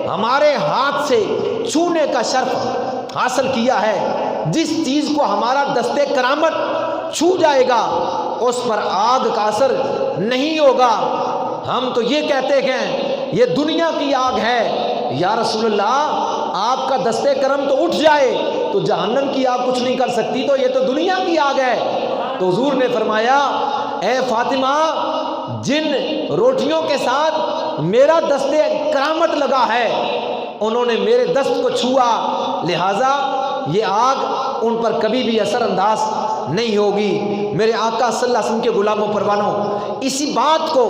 ہمارے ہاتھ سے چھونے کا شرف حاصل کیا ہے، جس چیز کو ہمارا دستے کرامت چھو جائے گا اس پر آگ کا اثر نہیں ہوگا۔ ہم تو یہ کہتے ہیں یہ دنیا کی آگ ہے، یا رسول اللہ آپ کا دستے کرم تو اٹھ جائے تو جہنم کی آگ کچھ نہیں کر سکتی، تو یہ تو دنیا کی آگ ہے۔ تو حضور نے فرمایا، اے فاطمہ، جن روٹیوں کے ساتھ میرا دستے کرامت لگا ہے انہوں نے میرے دست کو چھوا، لہٰذا یہ آگ ان پر کبھی بھی اثر انداز نہیں ہوگی۔ میرے آقا صلی اللہ علیہ وسلم کے غلام و پروانوں، اسی بات کو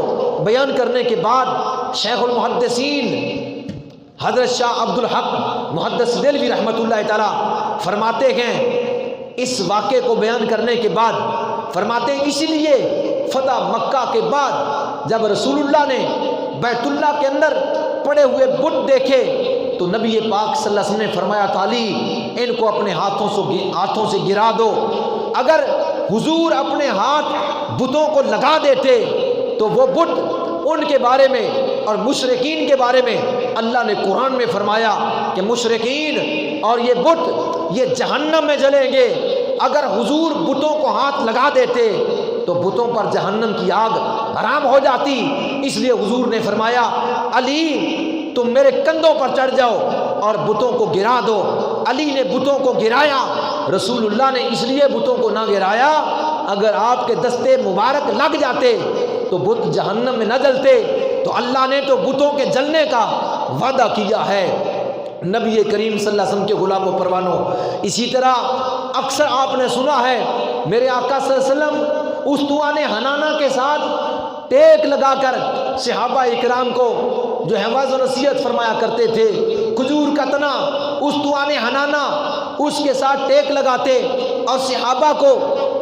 بیان کرنے کے بعد شیخ المحدثین حضرت شاہ عبد الحق محدث دہلوی رحمۃ اللہ تعالیٰ فرماتے ہیں، اس واقعے کو بیان کرنے کے بعد فرماتے ہیں، اسی لیے فتح مکہ کے بعد جب رسول اللہ نے بیت اللہ کے اندر پڑے ہوئے بت دیکھے تو نبی پاک صلی اللہ علیہ وسلم نے فرمایا، تعالی ان کو اپنے ہاتھوں سے گرا دو۔ اگر حضور اپنے ہاتھ بتوں کو لگا دیتے تو وہ بت ان کے بارے میں اور مشرکین کے بارے میں اللہ نے قرآن میں فرمایا کہ مشرکین اور یہ بت یہ جہنم میں جلیں گے۔ اگر حضور بتوں کو ہاتھ لگا دیتے تو بتوں پر جہنم کی آگ حرام ہو جاتی، اس لیے حضور نے فرمایا، علی تم میرے کندھوں پر چڑھ جاؤ اور بتوں کو گرا دو۔ علی نے بتوں کو گرایا، رسول اللہ نے اس لیے بتوں کو نہ گرایا، اگر آپ کے دستے مبارک لگ جاتے تو بت جہنم میں نہ جلتے، تو اللہ نے تو بتوں کے جلنے کا وعدہ کیا ہے۔ نبی کریم صلی اللہ علیہ وسلم کے غلام و پروانوں، اسی طرح اکثر آپ نے سنا ہے میرے آقا صلی اللہ علیہ وسلم استوان حنانہ کے ساتھ ٹیک لگا کر صحابہ اکرام کو جو ہے وعظ و نصیحت فرمایا کرتے تھے۔ کھجور کا تنا استوان حنانہ اس کے ساتھ ٹیک لگاتے اور صحابہ کو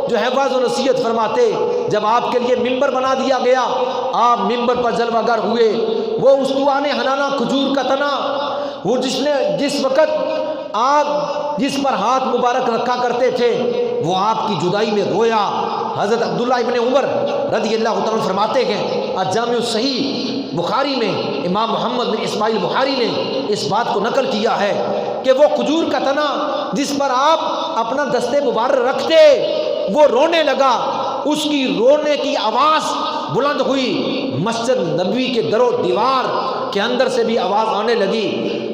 جو ہے وعظ و نصیحت فرماتے۔ جب آپ کے لیے ممبر بنا دیا گیا، آپ ممبر پر جلوہ گر ہوئے، وہ استوان حنانہ کھجور کا تنا، وہ جس وقت آپ جس پر ہاتھ مبارک رکھا کرتے تھے وہ آپ کی جدائی میں رویا۔ حضرت عبداللہ ابن عمر رضی اللہ تعالیٰ فرماتے ہیں، الجامع الصحیح بخاری میں امام محمد بن اسماعیل بخاری نے اس بات کو نقل کیا ہے کہ وہ کھجور کا تنا جس پر آپ اپنا دست مبارک رکھتے وہ رونے لگا، اس کی رونے کی آواز بلند ہوئی، مسجد نبوی کے در و دیوار کے اندر سے بھی آواز آنے لگی۔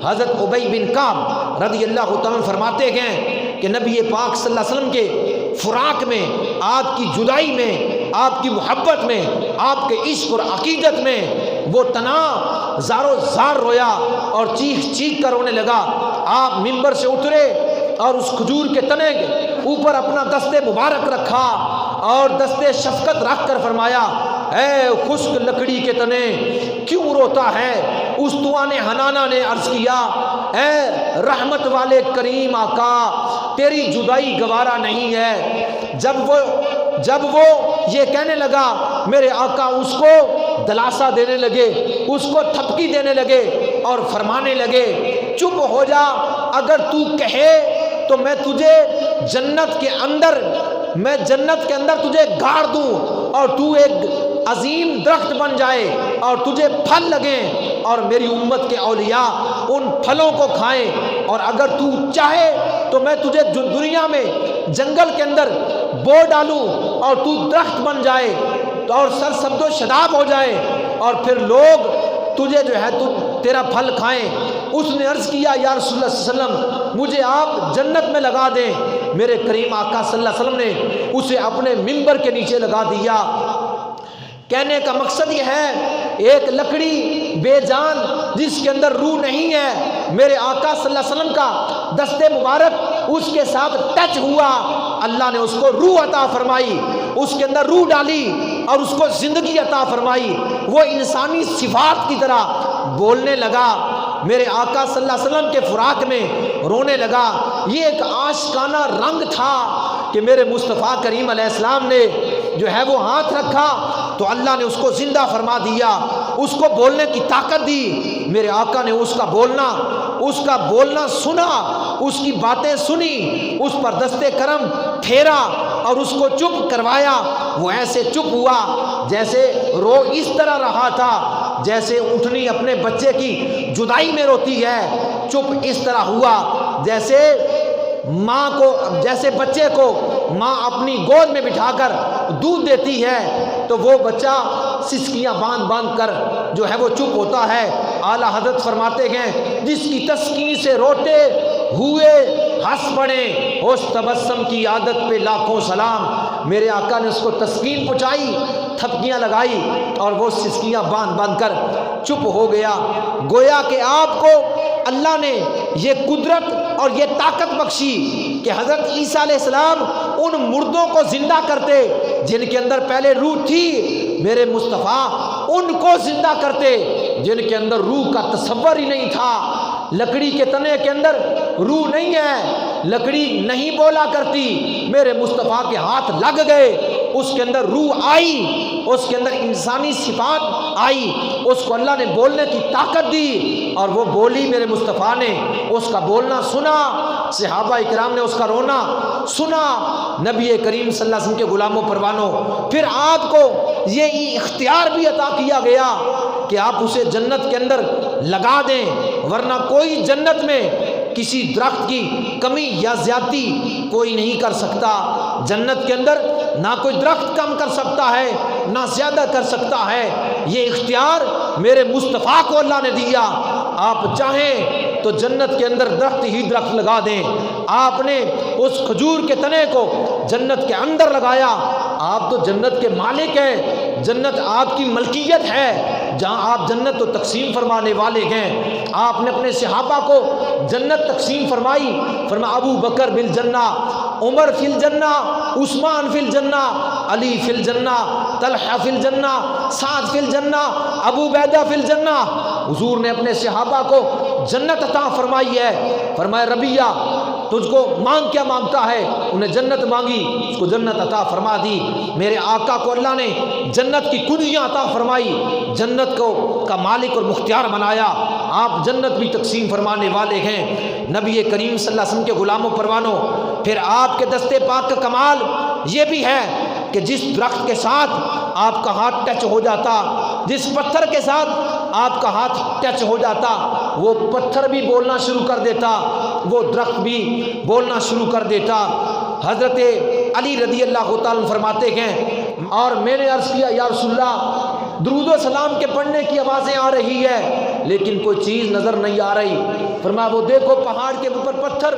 حضرت ابی بن کعب رضی اللہ تعالیٰ عنہ فرماتے ہیں کہ نبی پاک صلی اللہ علیہ وسلم کے فراق میں، آپ کی جدائی میں، آپ کی محبت میں، آپ کے عشق اور عقیدت میں وہ تنا زارو زار رویا اور چیخ چیخ کر رونے لگا۔ آپ منبر سے اترے اور اس کھجور کے تنے کے اوپر اپنا دست مبارک رکھا اور دست شفقت رکھ کر فرمایا، اے خشک لکڑی کے تنے کیوں روتا ہے؟ استوان حنانہ نے عرض کیا، اے رحمت والے کریم آقا تیری جدائی گوارا نہیں ہے۔ جب وہ یہ کہنے لگا، میرے آقا اس کو دلاسا دینے لگے، اس کو تھپکی دینے لگے اور فرمانے لگے، چپ ہو جا، اگر تو کہے تو میں تجھے جنت کے اندر تجھے گاڑ دوں اور تو ایک عظیم درخت بن جائے اور تجھے پھل لگیں اور میری امت کے اولیاء ان پھلوں کو کھائیں، اور اگر تو چاہے تو میں تجھے دنیا میں جنگل کے اندر بو ڈالوں اور تو درخت بن جائے اور سرسبز و شاداب ہو جائے اور پھر لوگ تجھے جو ہے تیرا پھل کھائیں۔ اس نے عرض کیا، یا رسول اللہ صلی اللہ علیہ وسلم مجھے آپ جنت میں لگا دیں۔ میرے کریم آقا صلی اللہ علیہ وسلم نے اسے اپنے منبر کے نیچے لگا دیا۔ کہنے کا مقصد یہ ہے، ایک لکڑی بے جان جس کے اندر روح نہیں ہے، میرے آقا صلی اللہ علیہ وسلم کا دست مبارک اس کے ساتھ ٹچ ہوا، اللہ نے اس کو روح عطا فرمائی، اس کے اندر روح ڈالی اور اس کو زندگی عطا فرمائی، وہ انسانی صفات کی طرح بولنے لگا، میرے آقا صلی اللہ علیہ وسلم کے فراق میں رونے لگا۔ یہ ایک عاشقانہ رنگ تھا کہ میرے مصطفیٰ کریم علیہ السلام نے جو ہے وہ ہاتھ رکھا تو اللہ نے اس کو زندہ فرما دیا، اس کو بولنے کی طاقت دی۔ میرے آقا نے اس کا بولنا سنا، اس کی باتیں سنی، اس پر دست کرم پھیرا اور اس کو چپ کروایا۔ وہ ایسے چپ ہوا جیسے رو اس طرح رہا تھا جیسے اٹھنی اپنے بچے کی جدائی میں روتی ہے، چپ اس طرح ہوا جیسے بچے کو ماں اپنی گود میں بٹھا کر دودھ دیتی ہے تو وہ بچہ سسکیاں باندھ کر جو ہے وہ چپ ہوتا ہے۔ اعلیٰ حضرت فرماتے ہیں، جس کی تسکین سے روتے ہوئے ہنس پڑے اس تبسم کی عادت پہ لاکھوں سلام۔ میرے آقا نے اس کو تسکین پہنچائی، تھپکیاں لگائی اور وہ سسکیاں باندھ کر چپ ہو گیا۔ گویا کہ آپ کو اللہ نے یہ قدرت اور یہ طاقت بخشی کہ حضرت عیسیٰ علیہ السلام ان مردوں کو زندہ کرتے جن کے اندر پہلے روح تھی، میرے مصطفیٰ ان کو زندہ کرتے جن کے اندر روح کا تصور ہی نہیں تھا۔ لکڑی کے تنے کے اندر روح نہیں ہے، لکڑی نہیں بولا کرتی، میرے مصطفیٰ کے ہاتھ لگ گئے، اس کے اندر روح آئی، اس کے اندر انسانی صفات آئی، اس کو اللہ نے بولنے کی طاقت دی اور وہ بولی۔ میرے مصطفیٰ نے اس کا بولنا سنا، صحابہ اکرام نے اس کا رونا سنا، نبی کریم صلی اللہ علیہ وسلم کے غلاموں پروانوں۔ پھر آپ کو یہ اختیار بھی عطا کیا گیا کہ آپ اسے جنت کے اندر لگا دیں، ورنہ کوئی جنت میں کسی درخت کی کمی یا زیادتی کوئی نہیں کر سکتا۔ جنت کے اندر نہ کوئی درخت کم کر سکتا ہے نہ زیادہ کر سکتا ہے، یہ اختیار میرے مصطفیٰ کو اللہ نے دیا۔ آپ چاہیں تو جنت کے اندر درخت ہی درخت لگا دیں۔ آپ نے اس کھجور کے تنے کو جنت کے اندر لگایا، آپ تو جنت کے مالک ہیں، جنت آپ کی ملکیت ہے، جہاں آپ جنت تو تقسیم فرمانے والے ہیں۔ آپ نے اپنے صحابہ کو جنت تقسیم فرمائی، فرمایا ابو بکر فی الجنہ، عمر فی الجنہ، عثمان فی الجنہ، علی فی الجنہ، طلحہ فی الجنہ، سعد فی الجنہ، ابو عبیدہ فی الجنہ۔ حضور نے اپنے صحابہ کو جنت عطا فرمائی ہے۔ فرمایا ربیہ تجھ کو مانگ کیا مانگتا ہے؟ انہیں جنت مانگی، اس کو جنت عطا فرما دی۔ میرے آقا کو اللہ نے جنت کی کنجیاں عطا فرمائی، جنت کو کا مالک اور مختار بنایا۔ آپ جنت بھی تقسیم فرمانے والے ہیں، نبی کریم صلی اللہ علیہ وسلم کے غلاموں پروانوں۔ پھر آپ کے دستے پاک کا کمال یہ بھی ہے کہ جس درخت کے ساتھ آپ کا ہاتھ ٹچ ہو جاتا جس پتھر کے ساتھ آپ کا ہاتھ ٹچ ہو جاتا وہ پتھر بھی بولنا شروع کر دیتا، وہ درخت بھی بولنا شروع کر دیتا۔ حضرت علی رضی اللہ تعالیٰ فرماتے ہیں اور میں نے عرض کیا یا رسول اللہ درود و سلام کے پڑھنے کی آوازیں آ رہی ہے لیکن کوئی چیز نظر نہیں آ رہی۔ فرمایا وہ دیکھو پہاڑ کے اوپر پتھر،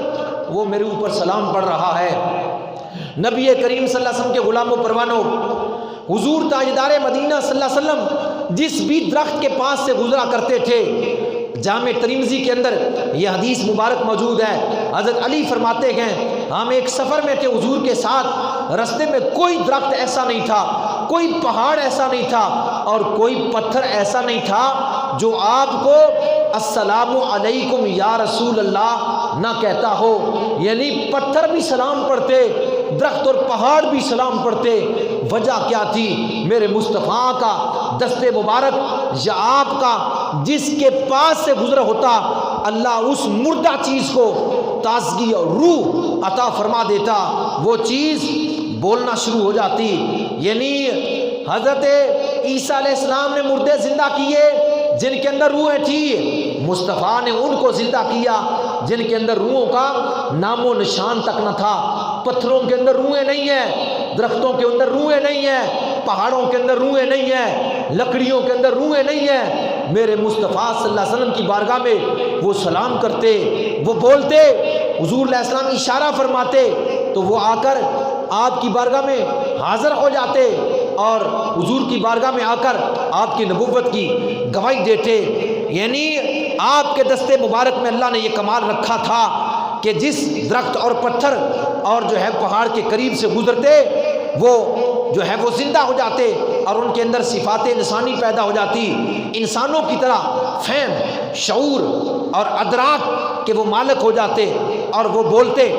وہ میرے اوپر سلام پڑھ رہا ہے۔ نبی کریم صلی اللہ علیہ وسلم کے غلام و پروانوں، حضور تاجدار مدینہ صلی اللہ علیہ وسلم جس بھی درخت کے پاس سے گزرا کرتے تھے، جامع ترمذی کے اندر یہ حدیث مبارک موجود ہے، حضرت علی فرماتے ہیں ہم ایک سفر میں تھے حضور کے ساتھ، رستے میں کوئی درخت ایسا نہیں تھا، کوئی پہاڑ ایسا نہیں تھا اور کوئی پتھر ایسا نہیں تھا جو آپ کو السلام علیکم یا رسول اللہ نہ کہتا ہو۔ یعنی پتھر بھی سلام پڑھتے، درخت اور پہاڑ بھی سلام پڑھتے۔ وجہ کیا تھی؟ میرے مصطفیٰ کا دست مبارک یا آپ کا جس کے پاس سے گزر ہوتا اللہ اس مردہ چیز کو تازگی اور روح عطا فرما دیتا، وہ چیز بولنا شروع ہو جاتی۔ یعنی حضرت عیسیٰ علیہ السلام نے مردے زندہ کیے جن کے اندر روحیں تھی، مصطفیٰ نے ان کو زندہ کیا جن کے اندر روحوں کا نام و نشان تک نہ تھا۔ پتھروں کے اندر روحیں نہیں ہیں، درختوں کے اندر روحیں نہیں ہیں، پہاڑوں کے اندر روحیں نہیں ہیں، لکڑیوں کے اندر روحیں نہیں ہیں۔ میرے مصطفیٰ صلی اللہ علیہ وسلم کی بارگاہ میں وہ سلام کرتے، وہ بولتے، حضور علیہ السلام اشارہ فرماتے تو وہ آ کر آپ کی بارگاہ میں حاضر ہو جاتے اور حضور کی بارگاہ میں آ کر آپ کی نبوت کی گواہی دیتے۔ یعنی آپ کے دست مبارک میں اللہ نے یہ کمال رکھا تھا کہ جس درخت اور پتھر اور جو ہے پہاڑ کے قریب سے گزرتے وہ جو ہے وہ زندہ ہو جاتے اور ان کے اندر صفات انسانی پیدا ہو جاتی، انسانوں کی طرح فہم، شعور اور ادراک کے وہ مالک ہو جاتے اور وہ بولتے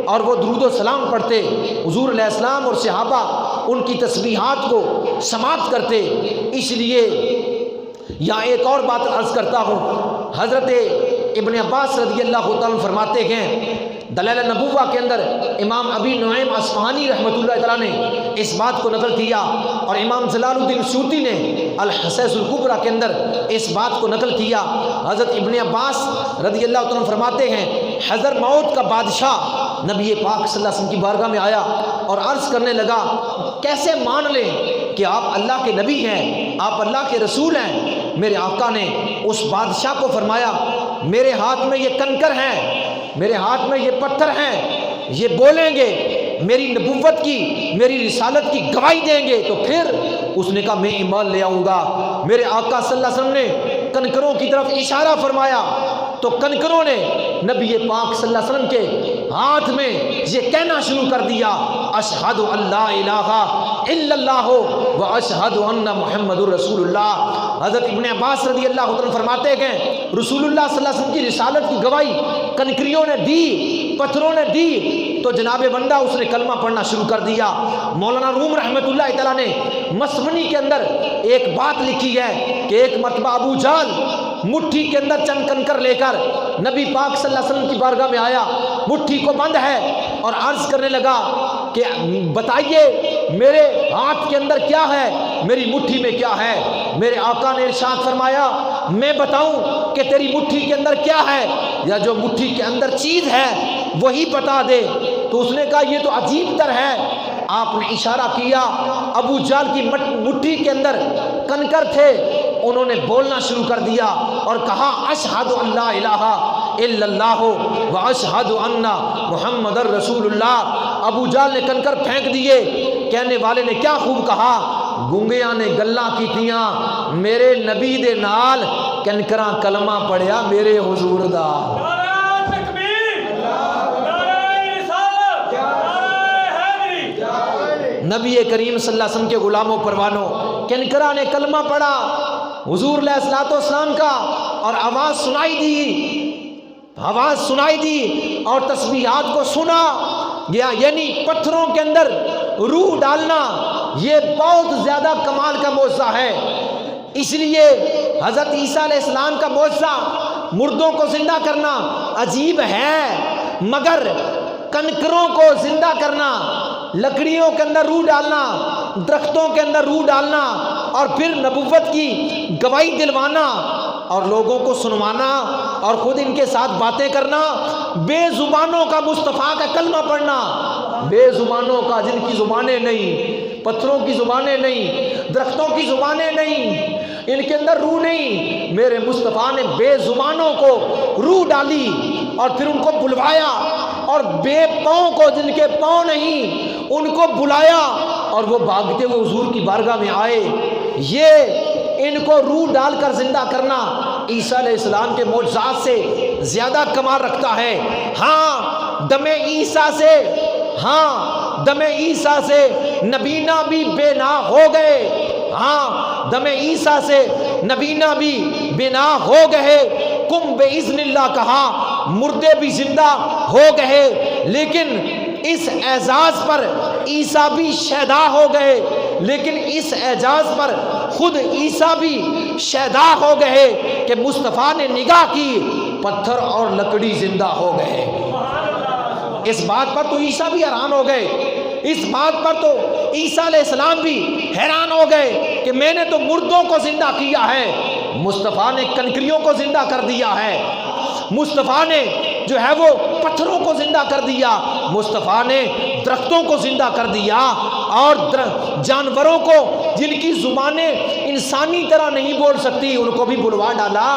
اور وہ درود و سلام پڑھتے۔ حضور علیہ السلام اور صحابہ ان کی تسبیحات کو سماعت کرتے۔ اس لیے یہاں ایک اور بات عرض کرتا ہوں، حضرت ابن عباس رضی اللہ تعالیٰ فرماتے ہیں دلائل نبوہ کے اندر امام ابی نعیم اصفہانی رحمۃ اللہ تعالیٰ نے اس بات کو نقل کیا اور امام جلال الدین سیوطی نے الحصیص الکبریٰ کے اندر اس بات کو نقل کیا۔ حضرت ابن عباس رضی اللہ تعالیٰ فرماتے ہیں حضر موت کا بادشاہ نبی پاک صلی اللہ علیہ وسلم کی بارگاہ میں آیا اور عرض کرنے لگا کیسے مان لیں کہ آپ اللہ کے نبی ہیں، آپ اللہ کے رسول ہیں؟ میرے آقا نے اس بادشاہ کو فرمایا میرے ہاتھ میں یہ کنکر ہیں، میرے ہاتھ میں یہ پتھر ہیں، یہ بولیں گے میری نبوت کی، میری رسالت کی گواہی دیں گے تو پھر اس نے کہا میں ایمان لے آؤں گا۔ میرے آقا صلی اللہ علیہ وسلم نے کنکروں کی طرف اشارہ فرمایا تو کنکروں نے نبی پاک صلی اللہ علیہ وسلم کے ہاتھ میں یہ کہنا شروع کر دیا اشہد ان لا الہ الا اللہ و اشہد ان محمد رسول اللہ۔ حضرت ابن عباس رضی اللہ عنہ فرماتے ہیں رسول اللہ صلی اللہ علیہ وسلم کی رسالت کی گواہی کنکریوں نے دی، پتھروں نے دی تو جناب بندہ اس نے کلمہ پڑھنا شروع کر دیا۔ مولانا روم رحمۃ اللہ تعالیٰ نے مسمنی کے اندر ایک بات لکھی ہے کہ ایک مرتبہ ابو جہل مٹھی کے اندر چند کنکر لے کر نبی پاک صلی اللہ علیہ وسلم کی بارگاہ میں آیا، مٹھی کو بند ہے اور عرض کرنے لگا کہ بتائیے میرے ہاتھ کے اندر کیا ہے، میری مٹھی میں کیا ہے؟ میرے آقا نے ارشاد فرمایا میں بتاؤں کہ تیری مٹھی کے اندر کیا ہے یا جو مٹھی کے اندر چیز ہے وہی بتا دے؟ تو اس نے کہا یہ تو عجیب تر ہے۔ آپ نے اشارہ کیا، ابو جہل کی مٹھی کے اندر کنکر تھے، انہوں نے بولنا شروع کر دیا اور کہا اشہد ان لا الہ الا اللہ و اشہد ان محمد رسول اللہ۔ ابو جہل نے کنکر پھینک دیے، کہنے والے نے کیا خوب کہا، گونگیاں نے گلاں کیتیاں میرے نبی دے نال کنکراں کلمہ پڑھیا میرے حضور دا۔ نبی کریم صلی اللہ علیہ وسلم کے غلاموں پروانوں کنکرا نے کلمہ پڑھا حضور علیہ الصلوۃ والسلام کا اور آواز سنائی دی اور تسبیحات کو سنا گیا۔ یعنی پتھروں کے اندر روح ڈالنا یہ بہت زیادہ کمال کا معجزہ ہے۔ اس لیے حضرت عیسیٰ علیہ السلام کا معجزہ مردوں کو زندہ کرنا عجیب ہے، مگر کنکروں کو زندہ کرنا، لکڑیوں کے اندر روح ڈالنا، درختوں کے اندر روح ڈالنا، اور پھر نبوت کی گواہی دلوانا اور لوگوں کو سنوانا اور خود ان کے ساتھ باتیں کرنا، بے زبانوں کا مصطفیٰ کا کلمہ پڑھنا، بے زبانوں کا، جن کی زبانیں نہیں، پتھروں کی زبانیں نہیں، درختوں کی زبانیں نہیں، ان کے اندر روح نہیں، میرے مصطفیٰ نے بے زبانوں کو روح ڈالی اور پھر ان کو بلوایا، اور بے پاؤں کو، جن کے پاؤں نہیں، ان کو بلایا اور وہ بھاگتے ہوئے حضور کی بارگاہ میں آئے۔ یہ ان کو روح ڈال کر زندہ کرنا عیسیٰ علیہ السلام کے معجزات سے زیادہ کمال رکھتا ہے۔ ہاں دم عیسیٰ سے، ہاں دم عیسیٰ سے نبینا بھی بے نام ہو گئے، ہاں دم عیسیٰ سے نبینا بھی بے نام ہو گئے، کم بے اذن اللہ کہا، مردے بھی زندہ ہو گئے، لیکن اس اعزاز پر عیسیٰ بھی شہدا ہو گئے، لیکن اس اعزاز پر خود عیسیٰ بھی شہدا ہو گئے کہ مصطفیٰ نے نگاہ کی، پتھر اور لکڑی زندہ ہو گئے۔ اس بات پر تو عیسیٰ بھی حیران ہو گئے، اس بات پر تو عیسیٰ علیہ السلام بھی حیران ہو گئے کہ میں نے تو مردوں کو زندہ کیا ہے، مصطفیٰ نے کنکریوں کو زندہ کر دیا ہے، مصطفیٰ نے جو ہے وہ پتھروں کو زندہ کر دیا، مصطفیٰ نے درختوں کو زندہ کر دیا، اور جانوروں کو جن کی زبانیں انسانی طرح نہیں بول سکتی ان کو بھی بلوا ڈالا۔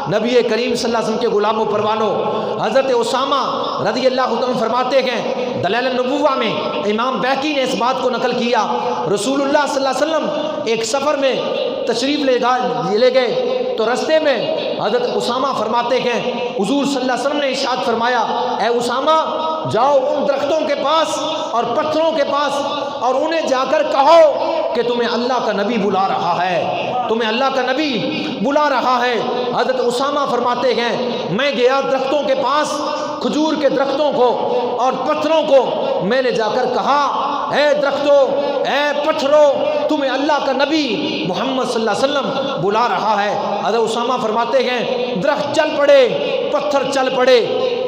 نبی کریم صلی اللہ علیہ وسلم کے غلام و پروانوں حضرت اسامہ رضی اللہ عنہ فرماتے ہیں، دلائل النبوہ میں امام بیہقی نے اس بات کو نقل کیا، رسول اللہ صلی اللہ علیہ وسلم ایک سفر میں تشریف لے گئے تو رستے میں حضرت اسامہ فرماتے ہیں حضور صلی اللہ علیہ وسلم نے ارشاد فرمایا، اے اسامہ جاؤ ان درختوں کے پاس اور پتھروں کے پاس اور انہیں جا کر کہو کہ تمہیں اللہ کا نبی بلا رہا ہے، تمہیں اللہ کا نبی بلا رہا ہے۔ حضرت اسامہ فرماتے ہیں میں گیا درختوں کے پاس، کھجور کے درختوں کو اور پتھروں کو میں نے جا کر کہا، اے درختوں، اے پتھروں، تمہیں اللہ کا نبی محمد صلی اللہ علیہ وسلم بلا رہا ہے۔ حضرت اسامہ فرماتے ہیں درخت چل پڑے، پتھر چل پڑے،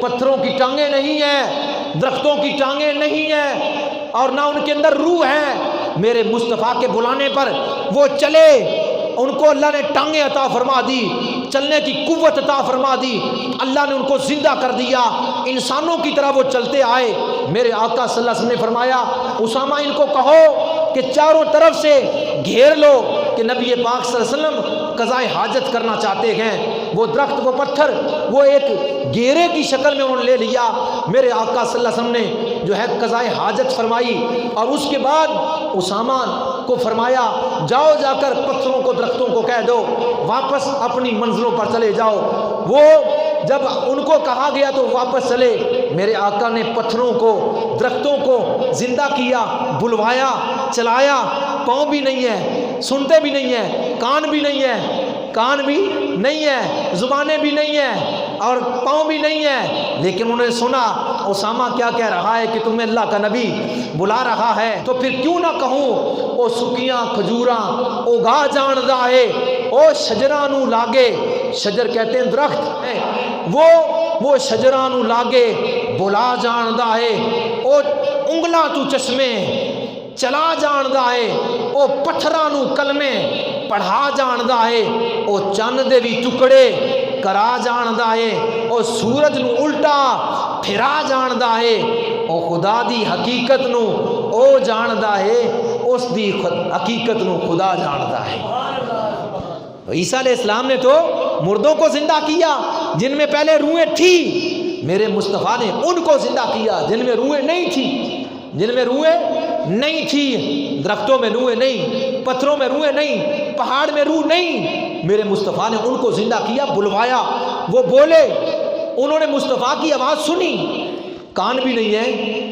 پتھروں کی ٹانگیں نہیں ہیں، درختوں کی ٹانگیں نہیں ہیں اور نہ ان کے اندر روح ہے، میرے مصطفیٰ کے بلانے پر وہ چلے، ان کو اللہ نے ٹانگیں عطا فرما دی، چلنے کی قوت عطا فرما دی، اللہ نے ان کو زندہ کر دیا، انسانوں کی طرح وہ چلتے آئے۔ میرے آقا صلی اللہ علیہ وسلم نے فرمایا اسامہ ان کو کہو کہ چاروں طرف سے گھیر لو کہ نبی پاک صلی اللہ علیہ وسلم قضائے حاجت کرنا چاہتے ہیں۔ وہ درخت، وہ پتھر، وہ ایک گھیرے کی شکل میں انہوں نے لے لیا۔ میرے آقا صلی اللہ علیہ وسلم نے جو ہے قضائے حاجت فرمائی اور اس کے بعد اسامہ کو فرمایا جاؤ جا کر پتھروں کو، درختوں کو کہہ دو واپس اپنی منزلوں پر چلے جاؤ۔ وہ جب ان کو کہا گیا تو واپس چلے۔ میرے آقا نے پتھروں کو، درختوں کو زندہ کیا، بلوایا، چلایا، پاؤں بھی نہیں ہے، سنتے بھی نہیں ہیں، کان بھی نہیں ہے، کان بھی نہیں ہے، زبانیں بھی نہیں ہیں اور پاؤں بھی نہیں ہے، لیکن انہوں نے سنا اسامہ کیا کہہ رہا ہے کہ تمہیں اللہ کا نبی بلا رہا ہے، تو پھر کیوں نہ کہوں او سکیاں کھجوراں او گا جاندہ ہے، او شجرانو لاگے، شجر کہتے ہیں درخت ہے، وہ شجرانو لاگے بلا جاندہ ہے، او انگلا تو چشمے چلا جاندہ ہے، او پتھرانو کلمے پڑھا جاندہ ہے، او چند دے بھی ٹکڑے کرا جاندہ ہے، او سورج نو الٹا پھرا جاندہ ہے، او خدا دی حقیقت نو او جاندہ ہے، اس دی حقیقت نو خدا جاندہ ہے۔ عیسیٰ علیہ السلام نے تو مردوں کو زندہ کیا جن میں پہلے روحیں تھی، میرے مصطفیٰ نے ان کو زندہ کیا جن میں روحیں نہیں تھی، جن میں روحیں نہیں تھی، درختوں میں روحیں نہیں، پتھروں میں روحیں نہیں، پہاڑ میں روح نہیں، میرے مصطفیٰ نے ان کو زندہ کیا، بلوایا، وہ بولے، انہوں نے مصطفیٰ کی آواز سنی، کان بھی نہیں ہے،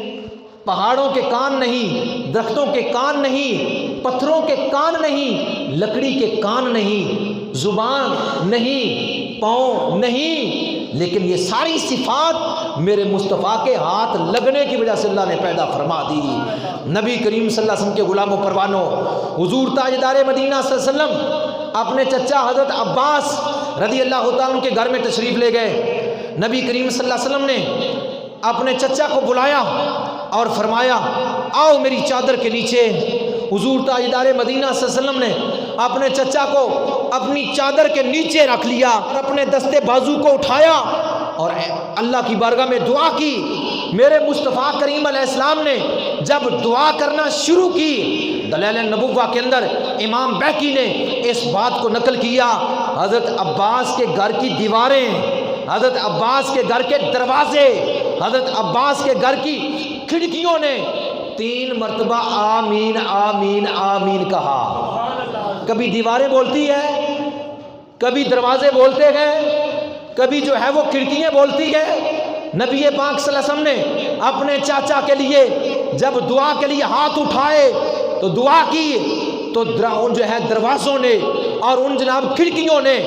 پہاڑوں کے کان نہیں، درختوں کے کان نہیں، پتھروں کے کان نہیں، لکڑی کے کان نہیں، زبان نہیں، پاؤں نہیں، لیکن یہ ساری صفات میرے مصطفیٰ کے ہاتھ لگنے کی وجہ سے اللہ نے پیدا فرما دی۔ نبی کریم صلی اللہ علیہ وسلم کے غلام و پروانوں، حضور تاجدار مدینہ صلی اللہ علیہ وسلم اپنے چچا حضرت عباس رضی اللہ تعالیٰ عنہ کے گھر میں تشریف لے گئے۔ نبی کریم صلی اللہ علیہ وسلم نے اپنے چچا کو بلایا اور فرمایا آؤ میری چادر کے نیچے۔ حضور تاجدار مدینہ صلی اللہ علیہ وسلم نے اپنے چچا کو اپنی چادر کے نیچے رکھ لیا اور اپنے دستے بازو کو اٹھایا اور اللہ کی بارگاہ میں دعا کی۔ میرے مصطفیٰ کریم علیہ السلام نے جب دعا کرنا شروع کی، دلائل النبوہ کے اندر امام بیہقی نے اس بات کو نقل کیا، حضرت عباس کے گھر کی دیواریں، حضرت عباس کے گھر کے دروازے، حضرت عباس کے گھر کی کھڑکیوں نے 3 مرتبہ آمین آمین آمین کہا۔ کبھی دیواریں بولتی ہے، کبھی دروازے بولتے گئے، کبھی جو ہے وہ کھڑکیاں بولتی گئے۔ نبی پاک صلی اللہ علیہ وسلم نے اپنے چاچا کے لیے جب دعا کے لیے ہاتھ اٹھائے تو دعا کی تو ان جو ہے دروازوں نے اور ان جناب کھڑکیوں نے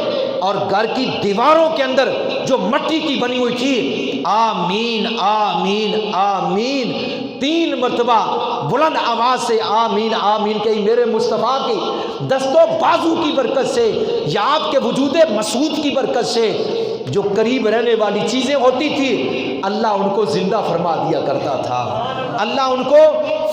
اور گھر کی دیواروں کے اندر جو مٹی کی بنی ہوئی تھی آمین آمین آمین 3 مرتبہ بلند آواز سے آمین آمین کہی۔ میرے مصطفیٰ کی دست و بازو کی برکت سے یا آپ کے وجود مسعود کی برکت سے جو قریب رہنے والی چیزیں ہوتی تھی اللہ ان کو زندہ فرما دیا کرتا تھا، اللہ ان کو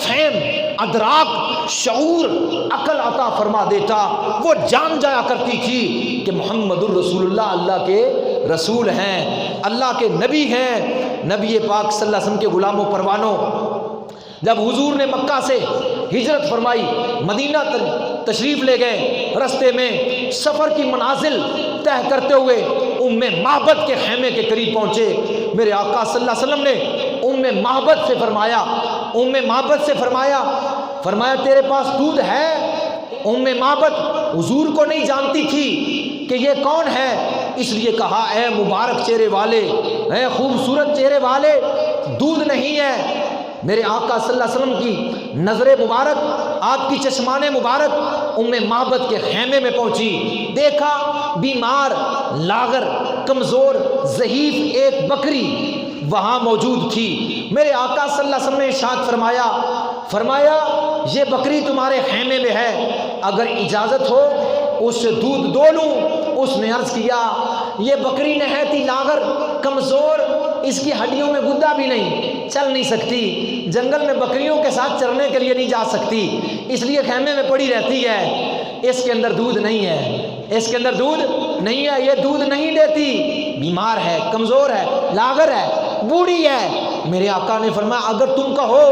فہم، ادراک، شعور، عقل عطا فرما دیتا۔ وہ جان جایا کرتی تھی کہ محمد الرسول اللہ اللہ کے رسول ہیں، اللہ کے نبی ہیں۔ نبی پاک صلی اللہ علیہ وسلم کے غلام و پروانوں، جب حضور نے مکہ سے ہجرت فرمائی، مدینہ تشریف لے گئے، رستے میں سفر کی منازل طے کرتے ہوئے ام معبد کے خیمے کے قریب پہنچے۔ میرے آقا صلی اللہ علیہ وسلم نے ام معبد سے فرمایا تیرے پاس دودھ ہے؟ ام معبد حضور کو نہیں جانتی تھی کہ یہ کون ہے، اس لیے کہا اے مبارک چہرے والے، اے خوبصورت چہرے والے، دودھ نہیں ہے۔ میرے آقا صلی اللہ علیہ وسلم کی نظر مبارک، آپ کی چشمان مبارک ام معبد کے خیمے میں پہنچی، دیکھا بیمار، لاغر، کمزور، ضعیف ایک بکری وہاں موجود تھی۔ میرے آقا صلی اللہ علیہ وسلم نے ارشاد فرمایا یہ بکری تمہارے خیمے میں ہے، اگر اجازت ہو اس سے دودھ دو لوں۔ اس نے عرض کیا یہ بکری نہایت ہی لاغر، کمزور، اس کی ہڈیوں میں گدا بھی نہیں، چل نہیں سکتی، جنگل میں بکریوں کے ساتھ چرنے کے لیے نہیں جا سکتی، اس لیے خیمے میں پڑی رہتی ہے، اس کے اندر دودھ نہیں ہے، یہ دودھ نہیں دیتی، بیمار ہے، کمزور ہے، لاغر ہے، بوڑھی ہے۔ میرے آقا نے فرمایا اگر تم کہو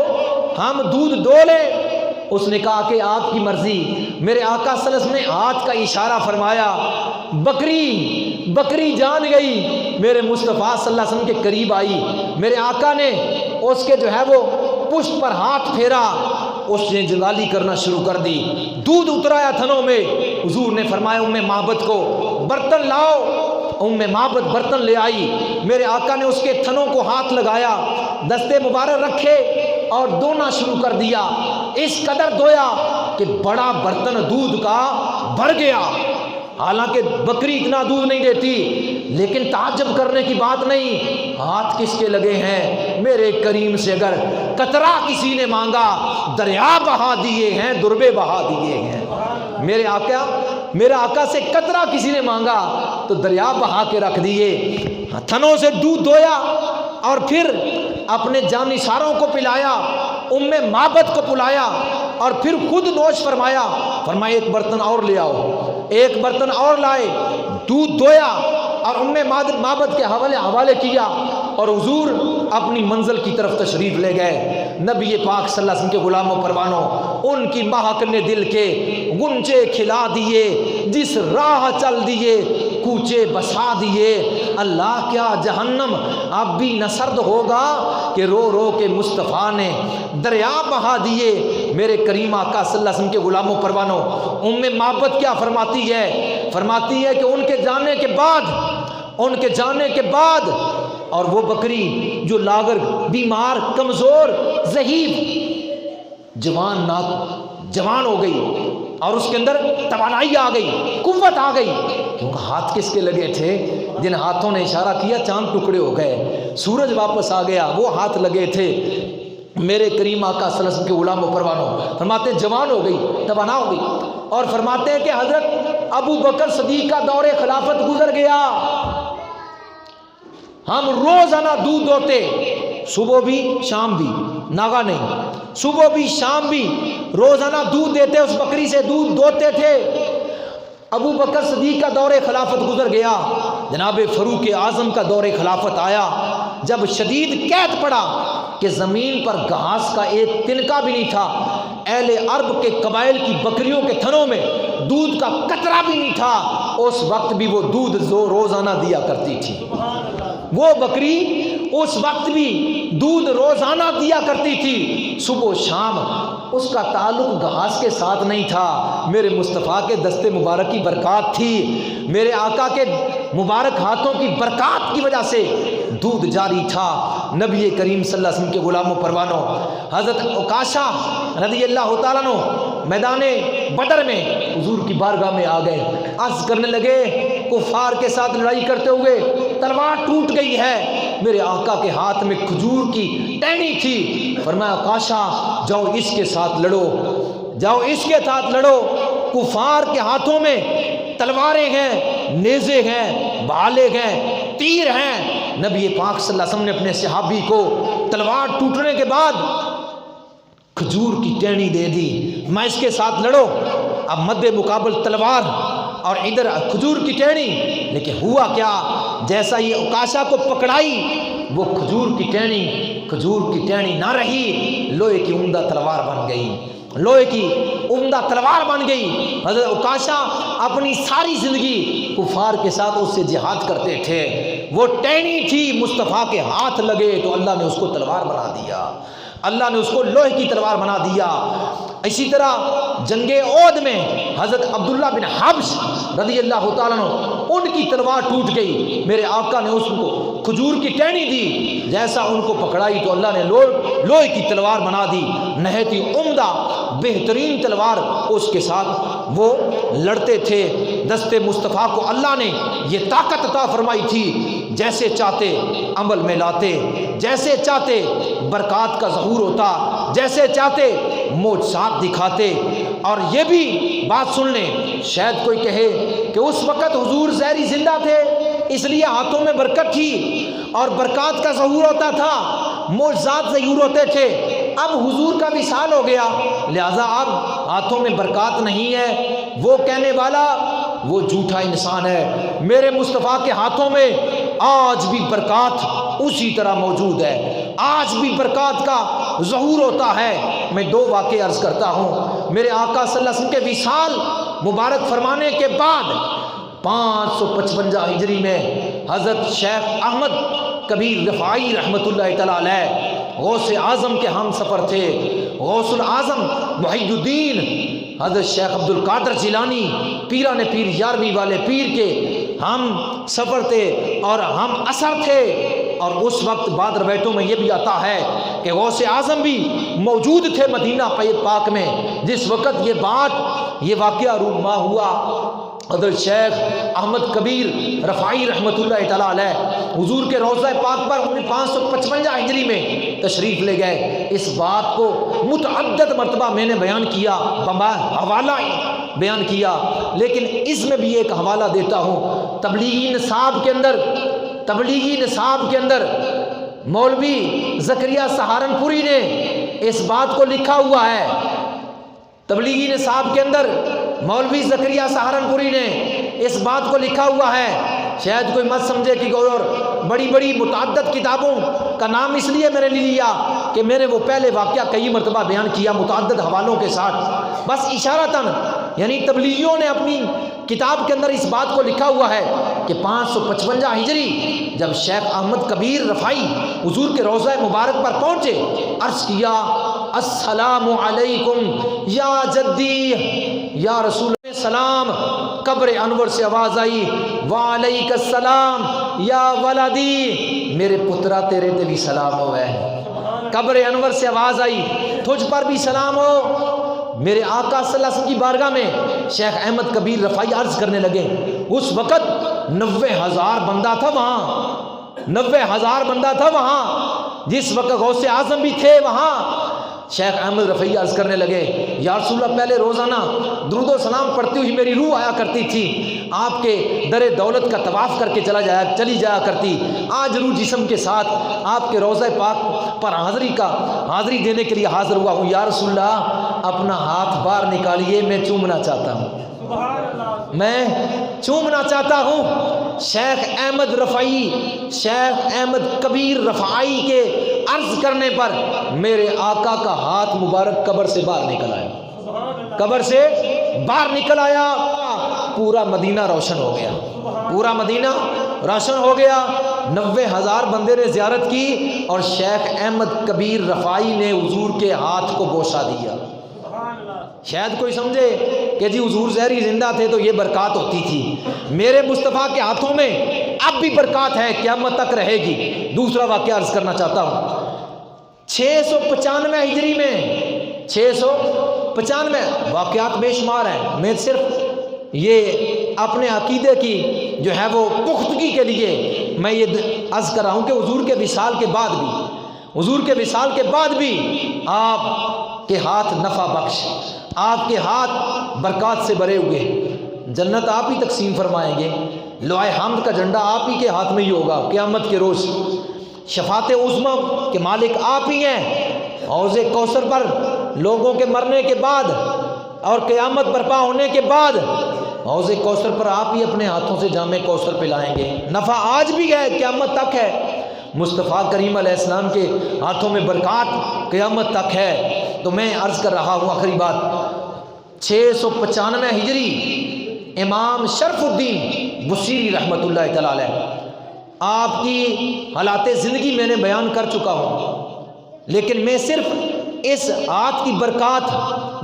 ہم دودھ دو لیں۔ اس نے کہا کہ آپ کی مرضی۔ میرے آقا صلی اللہ علیہ وسلم نے ہاتھ کا اشارہ فرمایا، بکری جان گئی، میرے مصطفیٰ صلی اللہ علیہ وسلم کے قریب آئی۔ میرے آقا نے اس کے جو ہے وہ پشت پر ہاتھ پھیرا، اس نے جلالی کرنا شروع کر دی، دودھ اترایا تھنوں میں۔ حضور نے فرمایا ام معبد کو برتن لاؤ۔ ام معبد برتن لے آئی، میرے آقا نے اس کے تھنوں کو ہاتھ لگایا، دستے مبارک رکھے اور دونا شروع کر دیا، اس قدر دویا کہ بڑا برتن دودھ کا بھر گیا۔ حالانکہ بکری اتنا دودھ نہیں دیتی، لیکن تعجب کرنے کی بات نہیں، ہاتھ کس کے لگے ہیں؟ میرے کریم سے اگر قطرہ کسی نے مانگا دریا بہا دیے ہیں، دربے بہا دیے ہیں۔ میرے آقا سے قطرہ کسی نے مانگا تو دریا بہا کے رکھ دیے۔ تھنوں سے دودھ دویا اور پھر اپنے جانثاروں کو پلایا، ام معبد کو پلایا اور پھر خود نوش فرمایا ایک برتن اور لے آؤ۔ ایک برتن اور لائے، دودھ دویا اور ام معبد کے حوالے کیا اور حضور اپنی منزل کی طرف تشریف لے گئے۔ نبی پاک صلی اللہ علیہ وسلم کے غلام و پروانوں، ان کی مہک نے دل کے گنجے کھلا دیے، جس راہ چل دیے کوچے بسا دیے۔ اللہ کیا جہنم اب بھی نہ سرد ہوگا کہ رو رو کے مصطفیٰ نے دریا بہا دیے۔ میرے کریم آقا صلی اللہ علیہ وسلم کے غلام و پروانوں، ام معبد کیا فرماتی ہے کہ ان کے جانے کے بعد اور وہ بکری جو لاغر، بیمار، کمزور، ضعیف، جوان ہو گئی اور اس کے اندر توانائی آ گئی، قوت آ گئی، کیونکہ ہاتھ کس کے لگے تھے؟ جن ہاتھوں نے اشارہ کیا چاند ٹکڑے ہو گئے، سورج واپس آ گیا، وہ ہاتھ لگے تھے۔ میرے کریم آقا صلی اللہ علیہ وسلم کے غلام و پروانوں فرماتے ہیں جوان ہو گئی، توانا ہو گئی، اور فرماتے ہیں کہ حضرت ابو بکر صدیق کا دور خلافت گزر گیا، ہم روزانہ دودھ دوتے، صبح بھی شام بھی، ناغا نہیں، صبح بھی شام بھی روزانہ دودھ دیتے، اس بکری سے دودھ دوہتے تھے۔ ابو بکر صدیق کا دور خلافت گزر گیا، جناب فاروق اعظم کا دور خلافت آیا، جب شدید قحط پڑا کہ زمین پر گھاس کا ایک تنکا بھی نہیں تھا، اہل عرب کے قبائل کی بکریوں کے تھنوں میں دودھ کا قطرہ بھی نہیں تھا، اس وقت بھی وہ دودھ روزانہ دیا کرتی تھی، وہ بکری اس وقت بھی دودھ روزانہ دیا کرتی تھی، صبح و شام۔ اس کا تعلق گھاس کے ساتھ نہیں تھا، میرے مصطفیٰ کے دست مبارک کی برکات تھی، میرے آقا کے مبارک ہاتھوں کی برکات کی وجہ سے دودھ جاری تھا۔ نبی کریم صلی اللہ علیہ وسلم کے غلاموں پروانوں، حضرت عکاشہ رضی اللہ تعالیٰ عنہ میدان بدر میں حضور کی بارگاہ میں آ گئے، عرض کرنے لگے کفار کے ساتھ لڑائی کرتے ہوئے تلوار ٹوٹ گئی ہے، میرے آقا کے ہاتھ میں کھجور کی ٹہنی تھی، فرمایا عکاشہ جاؤ اس کے ساتھ لڑو، جاؤ اس کے ساتھ لڑو، کفار کے ہاتھوں میں تلواریں ہیں، نیزے ہیں، بھالے ہیں، تیر ہیں۔ نبی پاک صلی اللہ علیہ وسلم نے اپنے صحابی کو تلوار ٹوٹنے کے بعد کھجور کی ٹہنی دے دی، میں اس کے ساتھ لڑو۔ اب مد مقابل تلوار اور ادھر کھجور کی ٹہنی، لیکن ہوا کیا، جیسا یہ عکاشہ کو پکڑائی وہ کھجور کی ٹہنی نہ رہی، لوہے کی عمدہ تلوار بن گئی، لوہے کی عمدہ تلوار بن گئی۔ حضرت عکاشہ اپنی ساری زندگی کفار کے ساتھ اس سے جہاد کرتے تھے، وہ ٹہنی تھی، مصطفیٰ کے ہاتھ لگے تو اللہ نے اس کو تلوار بنا دیا، اللہ نے اس کو لوہے کی تلوار بنا دیا۔ اسی طرح جنگ احد میں حضرت عبداللہ بن حبش رضی اللہ تعالیٰ عنہ، ان کی تلوار ٹوٹ گئی، میرے آقا نے اس کو کھجور کی ٹہنی دی، جیسا ان کو پکڑائی تو اللہ نے لوہے کی تلوار بنا دی، نہایت ہی عمدہ بہترین تلوار اس کے ساتھ وہ لڑتے تھے۔ دست مصطفیٰ کو اللہ نے یہ طاقت عطا فرمائی تھی، جیسے چاہتے عمل میں لاتے، جیسے چاہتے برکات کا ظہور ہوتا، جیسے چاہتے معجزات دکھاتے۔ اور یہ بھی بات سن لیں، شاید کوئی کہے کہ اس وقت حضور ظاہری زندہ تھے اس لیے ہاتھوں میں برکت تھی اور برکات کا ظہور ہوتا تھا، معجزات ظہور ہوتے تھے، اب حضور کا وصال ہو گیا لہذا اب ہاتھوں میں برکات نہیں ہے، وہ کہنے والا وہ جھوٹا انسان ہے۔ میرے مصطفیٰ کے ہاتھوں میں آج بھی برکات اسی طرح موجود ہے، آج بھی برکات کا ظہور ہوتا ہے۔ میں دو واقعے عرض کرتا ہوں۔ میرے آقا صلی اللہ علیہ وسلم کے وصال مبارک فرمانے کے بعد 555 ہجری میں حضرت شیخ احمد کبیر رفاعی رحمۃ اللہ تعالی علیہ غوث اعظم کے ہم سفر تھے، غوث العظم محی الدین حضرت شیخ عبد القادر جیلانی پیران پیر 11ویں والے پیر کے ہم سفر تھے اور ہم اثر تھے۔ اور اس وقت بعد روایتوں میں یہ بھی آتا ہے کہ غوث اعظم بھی موجود تھے مدینہ پاک میں جس وقت یہ واقعہ رونما ہوا۔ حضرت شیخ احمد کبیر رفاعی رحمۃ اللہ تعالی علیہ حضور کے روضہ پاک پر 555 ہجری میں تشریف لے گئے۔ اس بات کو متعدد مرتبہ میں نے بیان کیا، حوالہ بیان کیا، لیکن اس میں بھی ایک حوالہ دیتا ہوں۔ تبلیغی نصاب کے اندر مولوی زکریا سہارنپوری نے اس بات کو لکھا ہوا ہے، تبلیغی نصاب کے اندر مولوی زکریا سہارنپوری نے اس بات کو لکھا ہوا ہے۔ شاید کوئی مت سمجھے کہ کوئی اور بڑی متعدد کتابوں کا نام اس لیے میں نے لیا کہ میں نے وہ پہلے واقعہ کئی مرتبہ بیان کیا متعدد حوالوں کے ساتھ، بس اشارتاً، یعنی تبلیغیوں نے اپنی کتاب کے اندر اس بات کو لکھا ہوا ہے کہ 555 ہجری جب شیخ احمد کبیر رفاعی حضور کے روضہ مبارک پر پہنچے، عرض کیا السلام علیکم یا جدی یا رسول سلام، قبر انور سے آواز آئی وعلیک السلام یا ولدی، میرے پترا تیرے تے بھی سلام ہوئے۔ قبر انور سے آواز آئی تجھ پر بھی سلام ہو۔ میرے آقا صلی اللہ علیہ وسلم کی بارگاہ میں شیخ احمد کبیر رفاعی عرض کرنے لگے، اس وقت 90,000 بندہ تھا وہاں، 90,000 بندہ تھا وہاں، جس وقت غوث اعظم بھی تھے وہاں۔ شیخ احمد رفاعی عرض کرنے لگے یا رسول اللہ پہلے روزانہ درود و سلام پڑھتی ہوئی میری روح آیا کرتی تھی، آپ کے در دولت کا طواف کر کے چلی جایا کرتی، آج روح جسم کے ساتھ آپ کے روضہ پاک پر حاضری دینے کے لیے حاضر ہوا ہوں، یا رسول اللہ اپنا ہاتھ باہر نکالیے، میں چومنا چاہتا ہوں، میں چومنا چاہتا ہوں۔ شیخ احمد کبیر رفاعی کے عرض کرنے پر میرے آقا کا ہاتھ مبارک قبر سے باہر نکل آیا، قبر سے باہر نکل آیا، پورا مدینہ روشن ہو گیا، پورا مدینہ روشن ہو گیا۔ 90,000 بندے نے زیارت کی اور شیخ احمد کبیر رفاعی نے حضور کے ہاتھ کو بوسہ دیا۔ شاید کوئی سمجھے کہ جی حضور ظاہری زندہ تھے تو یہ برکات ہوتی تھی، میرے مصطفیٰ کے ہاتھوں میں اب بھی برکات ہے، قیامت تک رہے گی۔ دوسرا واقعہ عرض کرنا چاہتا ہوں، 695 ہجری میں 695 واقعات بے شمار ہیں، میں صرف یہ اپنے عقیدے کی جو ہے وہ پختگی کے لیے میں یہ عرض کر رہا ہوں کہ حضور کے وصال کے بعد بھی آپ کے ہاتھ نفع بخش، آپ کے ہاتھ برکات سے بھرے ہوئے، جنت آپ ہی تقسیم فرمائیں گے، لوائے حمد کا جھنڈا آپ ہی کے ہاتھ میں ہی ہوگا قیامت کے روز، شفاعت عظمی کے مالک آپ ہی ہیں، حوض کوثر پر لوگوں کے مرنے کے بعد اور قیامت برپا ہونے کے بعد حوض کوثر پر آپ ہی اپنے ہاتھوں سے جام کوثر پلائیں گے، نفع آج بھی ہے، قیامت تک ہے، مصطفیٰ کریم علیہ السلام کے ہاتھوں میں برکات قیامت تک ہے۔ تو میں عرض کر رہا ہوں آخری بات، 695 ہجری امام شرف الدین بصیری رحمۃ اللہ تعالی علیہ، آپ کی حالات زندگی میں نے بیان کر چکا ہوں، لیکن میں صرف اس ہاتھ کی برکات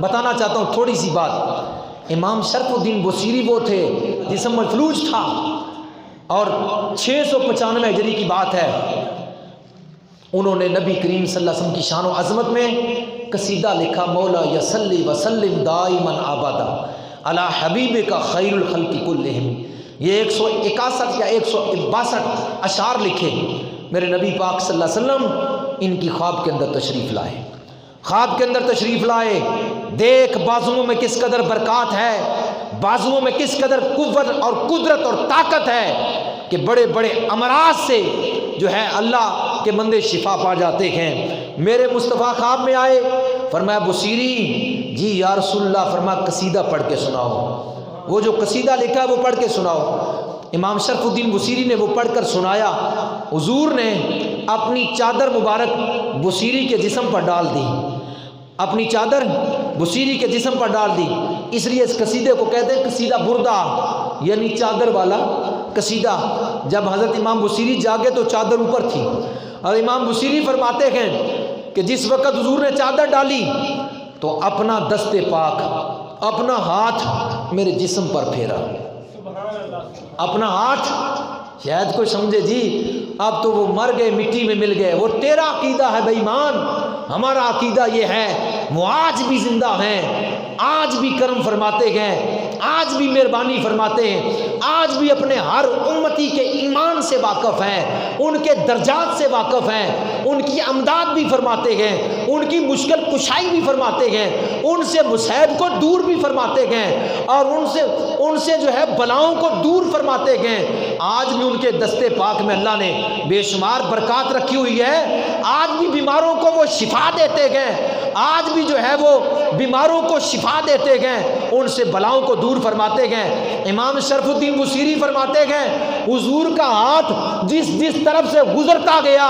بتانا چاہتا ہوں، تھوڑی سی بات۔ امام شرف الدین بصیری وہ تھے جسم مفلوج تھا، اور 695 ہجری کی بات ہے، انہوں نے نبی کریم صلی اللہ علیہ وسلم کی شان و عظمت میں قصیدہ لکھا، مولا یصلی وسلم دائما ابدا علی حبیبک خیر الخلق کلہم۔ یہ 161 یا 162 اشعار لکھے، میرے نبی پاک صلی اللہ علیہ وسلم ان کی خواب کے اندر تشریف لائے، دیکھ بازوؤں میں کس قدر برکات ہے، بازوؤں میں کس قدر قوت اور قدرت اور طاقت ہے کہ بڑے بڑے امراض سے جو ہے اللہ کے بندے شفا پا جاتے ہیں۔ میرے مصطفیٰ خواب میں آئے، فرمایا بصیری جی یا رسول اللہ، فرمایا قصیدہ پڑھ کے سناؤ، وہ جو قصیدہ لکھا ہے وہ پڑھ کے سناؤ۔ امام شرف الدین بصیری نے وہ پڑھ کر سنایا، حضور نے اپنی چادر مبارک بصیری کے جسم پر ڈال دی، اپنی چادر بصیری کے جسم پر ڈال دی، اس لیے اس قصیدے کو کہتے ہیں قصیدہ بردہ، یعنی چادر والا قصیدہ۔ جب حضرت امام بصیری جاگے تو چادر اوپر تھی، اور امام بصیری فرماتے ہیں کہ جس وقت حضور نے چادر ڈالی تو اپنا دست پاک، اپنا ہاتھ میرے جسم پر پھیرا، اپنا ہاتھ، شاید کوئی سمجھے جی اب تو وہ مر گئے، مٹی میں مل گئے، وہ تیرا عقیدہ ہے بے ایمان، ہمارا عقیدہ یہ ہے وہ آج بھی زندہ ہیں، آج بھی کرم فرماتے ہیں، آج بھی مہربانی فرماتے ہیں، آج بھی اپنے ہر امتی کے ایمان سے واقف ہیں، ان کے درجات سے واقف ہیں، ان کی امداد بھی فرماتے ہیں، ان کی مشکل کشائی بھی فرماتے ہیں، ان سے مصائب کو دور بھی فرماتے ہیں، اور ان سے جو ہے بلاؤں کو دور فرماتے ہیں۔ آج بھی ان کے دستے پاک میں اللہ نے بے شمار برکات رکھی ہوئی ہے، آج بھی بیماروں کو وہ شفا دیتے ہیں، آج بھی جو ہے وہ بیماروں کو شفا دیتے ہیں، ان سے بلاؤں کو دور فرماتے ہیں۔ امام شرف الدین بصیری فرماتے ہیں حضور کا ہاتھ جس طرف سے گزرتا گیا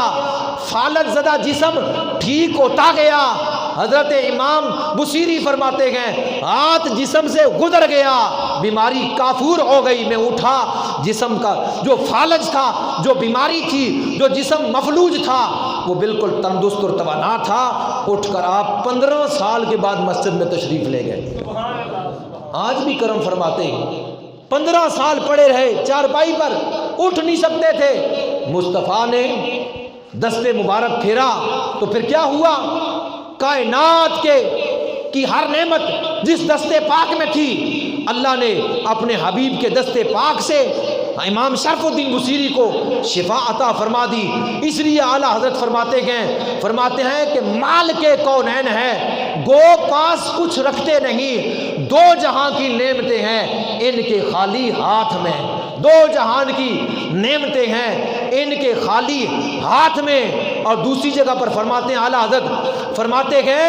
فالج زدہ جسم ٹھیک ہوتا گیا۔ حضرت امام بصیری فرماتے ہیں ہاتھ جسم سے گزر گیا، بیماری کافور ہو گئی، میں اٹھا، جسم کا جو فالج تھا، جو بیماری تھی، جو جسم مفلوج تھا، وہ بالکل تندرست اور توانا تھا۔ اٹھ کر آپ 15 سال کے بعد مسجد میں تشریف لے گئے، آج بھی کرم فرماتے ہیں۔ 15 سال پڑے رہے چارپائی پر، اٹھ نہیں سکتے تھے، مصطفیٰ نے دستے مبارک پھیرا تو پھر کیا ہوا؟ کائنات کی ہر نعمت جس دستے پاک میں تھی، اللہ نے اپنے حبیب کے دستے پاک سے امام شرف الدین بصیری کو شفا عطا فرما دی۔ اس لیے اعلیٰ حضرت فرماتے ہیں کہ مالک کونین ہے، گو پاس کچھ رکھتے نہیں، دو جہاں کی نعمتیں ہیں ان کے خالی ہاتھ میں، دو جہان کی نعمتیں ہیں ان کے خالی ہاتھ میں۔ اور دوسری جگہ پر فرماتے ہیں اعلیٰ حضرت فرماتے ہیں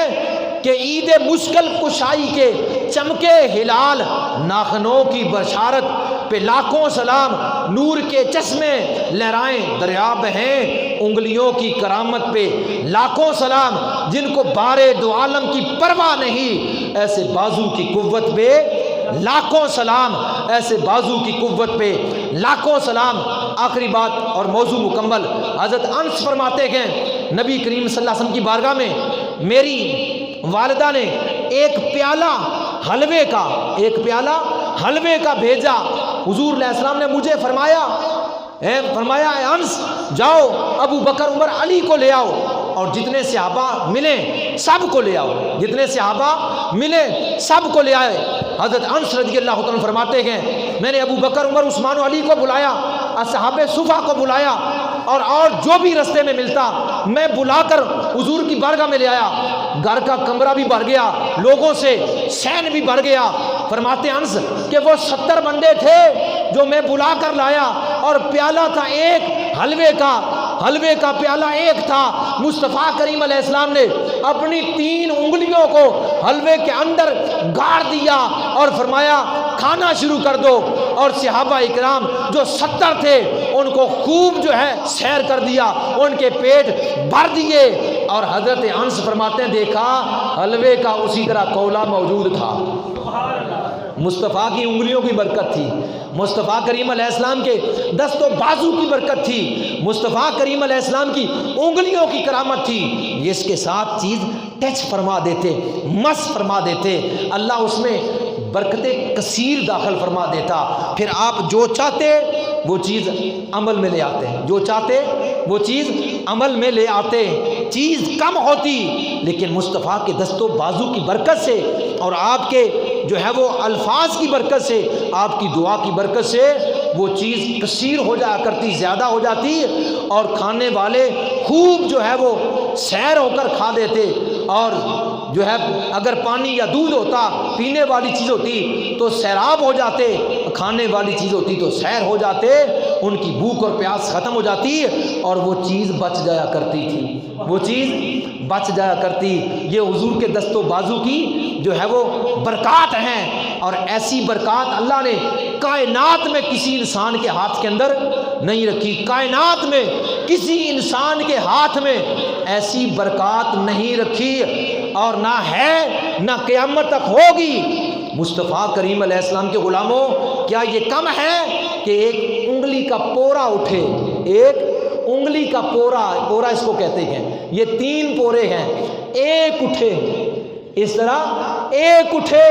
کہ عید مشکل کشائی کے چمکے ہلال، ناخنوں کی بشارت پہ لاکھوں سلام، نور کے چشمے لہرائیں دریا بہیں، انگلیوں کی کرامت پہ لاکھوں سلام، جن کو بارے دو عالم کی پرواہ نہیں، ایسے بازو کی قوت پہ لاکھوں سلام، ایسے بازو کی قوت پہ لاکھوں سلام۔ آخری بات اور موضوع مکمل، حضرت انس فرماتے ہیں نبی کریم صلی اللہ علیہ وسلم کی بارگاہ میں میری والدہ نے ایک پیالہ حلوے کا بھیجا۔ حضور علیہ السلام نے مجھے فرمایا اے انس جاؤ ابو بکر عمر علی کو لے آؤ اور جتنے صحابہ ملیں سب کو لے آؤ، جتنے صحابہ ملیں سب کو لے آئے۔ حضرت انس رضی اللہ عنہ فرماتے ہیں میں نے ابو بکر عمر عثمان و علی کو بلایا، اصحاب صفا کو بلایا، اور جو بھی رستے میں ملتا میں بلا کر حضور کی بارگاہ میں لے آیا۔ گھر کا کمرہ بھی بھر گیا، لوگوں سے سین بھی بھر گیا۔ فرماتے انس کہ وہ 70 بندے تھے جو میں بلا کر لایا، اور پیالہ تھا ایک حلوے کا پیالہ ایک تھا۔ مصطفیٰ کریم علیہ السلام نے اپنی 3 انگلیوں کو حلوے کے اندر گاڑ دیا اور فرمایا کھانا شروع کر دو، اور صحابہ اکرام جو 70 تھے ان کو خوب جو ہے سیر کر دیا، ان کے پیٹ بھر دیے۔ اور حضرت انس فرماتے ہیں دیکھا حلوے کا اسی طرح کولا موجود تھا۔ مصطفیٰ کی انگلیوں کی برکت تھی، مصطفیٰ کریم علیہ السلام کے دست و بازو کی برکت تھی، مصطفیٰ کریم علیہ السلام کی انگلیوں کی کرامت تھی۔ اس کے ساتھ چیز ٹچ فرما دیتے، مس فرما دیتے، اللہ اس میں برکتیں کثیر داخل فرما دیتا۔ پھر آپ جو چاہتے وہ چیز عمل میں لے آتے، جو چاہتے وہ چیز عمل میں لے آتے۔ چیز کم ہوتی لیکن مصطفیٰ کے دست و بازو کی برکت سے اور آپ کے جو ہے وہ الفاظ کی برکت سے، آپ کی دعا کی برکت سے وہ چیز کثیر ہو جایا کرتی، زیادہ ہو جاتی، اور کھانے والے خوب جو ہے وہ سیر ہو کر کھا دیتے۔ اور جو ہے اگر پانی یا دودھ ہوتا، پینے والی چیز ہوتی تو سیراب ہو جاتے، کھانے والی چیز ہوتی تو سیر ہو جاتے، ان کی بھوک اور پیاس ختم ہو جاتی اور وہ چیز بچ جایا کرتی تھی، وہ چیز بچ جایا کرتی۔ یہ حضور کے دست و بازو کی جو ہے وہ برکات ہیں، اور ایسی برکات اللہ نے کائنات میں کسی انسان کے ہاتھ کے اندر نہیں رکھی، کائنات میں کسی انسان کے ہاتھ میں ایسی برکات نہیں رکھی، اور نہ ہے نہ قیامت تک ہوگی۔ مصطفیٰ کریم علیہ السلام کے غلاموں، کیا یہ کم ہے کہ ایک انگلی کا پورا اٹھے، ایک انگلی کا پورا اس کو کہتے ہیں، یہ 3 پورے ہیں، ایک اٹھے، اس طرح ایک اٹھے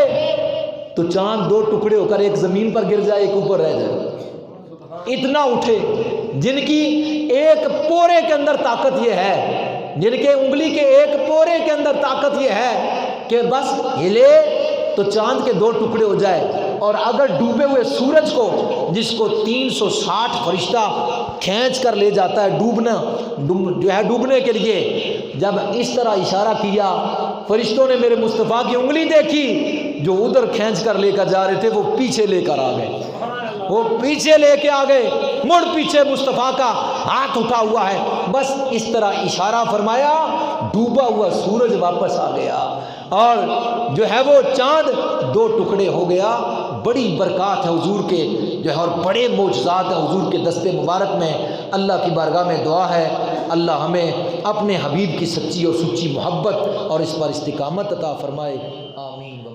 تو چاند 2 ٹکڑے ہو کر ایک زمین پر گر جائے، ایک اوپر رہ جائے، اتنا اٹھے۔ جن کی ایک پورے کے اندر طاقت یہ ہے، جن کے انگلی کے ایک پورے کے اندر طاقت یہ ہے کہ بس ہلے تو چاند کے 2 ٹکڑے ہو جائے، اور اگر ڈوبے ہوئے سورج کو جس کو 360 فرشتہ کھینچ کر لے جاتا ہے ڈوبنے کے لیے، جب اس طرح اشارہ کیا فرشتوں نے میرے مصطفیٰ کی انگلی دیکھی، جو ادھر کھینچ کر لے کر جا رہے تھے وہ پیچھے لے کر آ گئے، وہ پیچھے لے کے آ گئے، مڑ پیچھے مصطفیٰ کا ہاتھ اٹھا ہوا ہے، بس اس طرح اشارہ فرمایا، ڈوبا ہوا سورج واپس آ گیا، اور جو ہے وہ چاند 2 ٹکڑے ہو گیا۔ بڑی برکات ہے حضور کے جو ہے، اور بڑے معجزات ہیں حضور کے دست مبارک میں۔ اللہ کی بارگاہ میں دعا ہے اللہ ہمیں اپنے حبیب کی سچی اور سچی محبت اور اس پر استقامت عطا فرمائے، آمین۔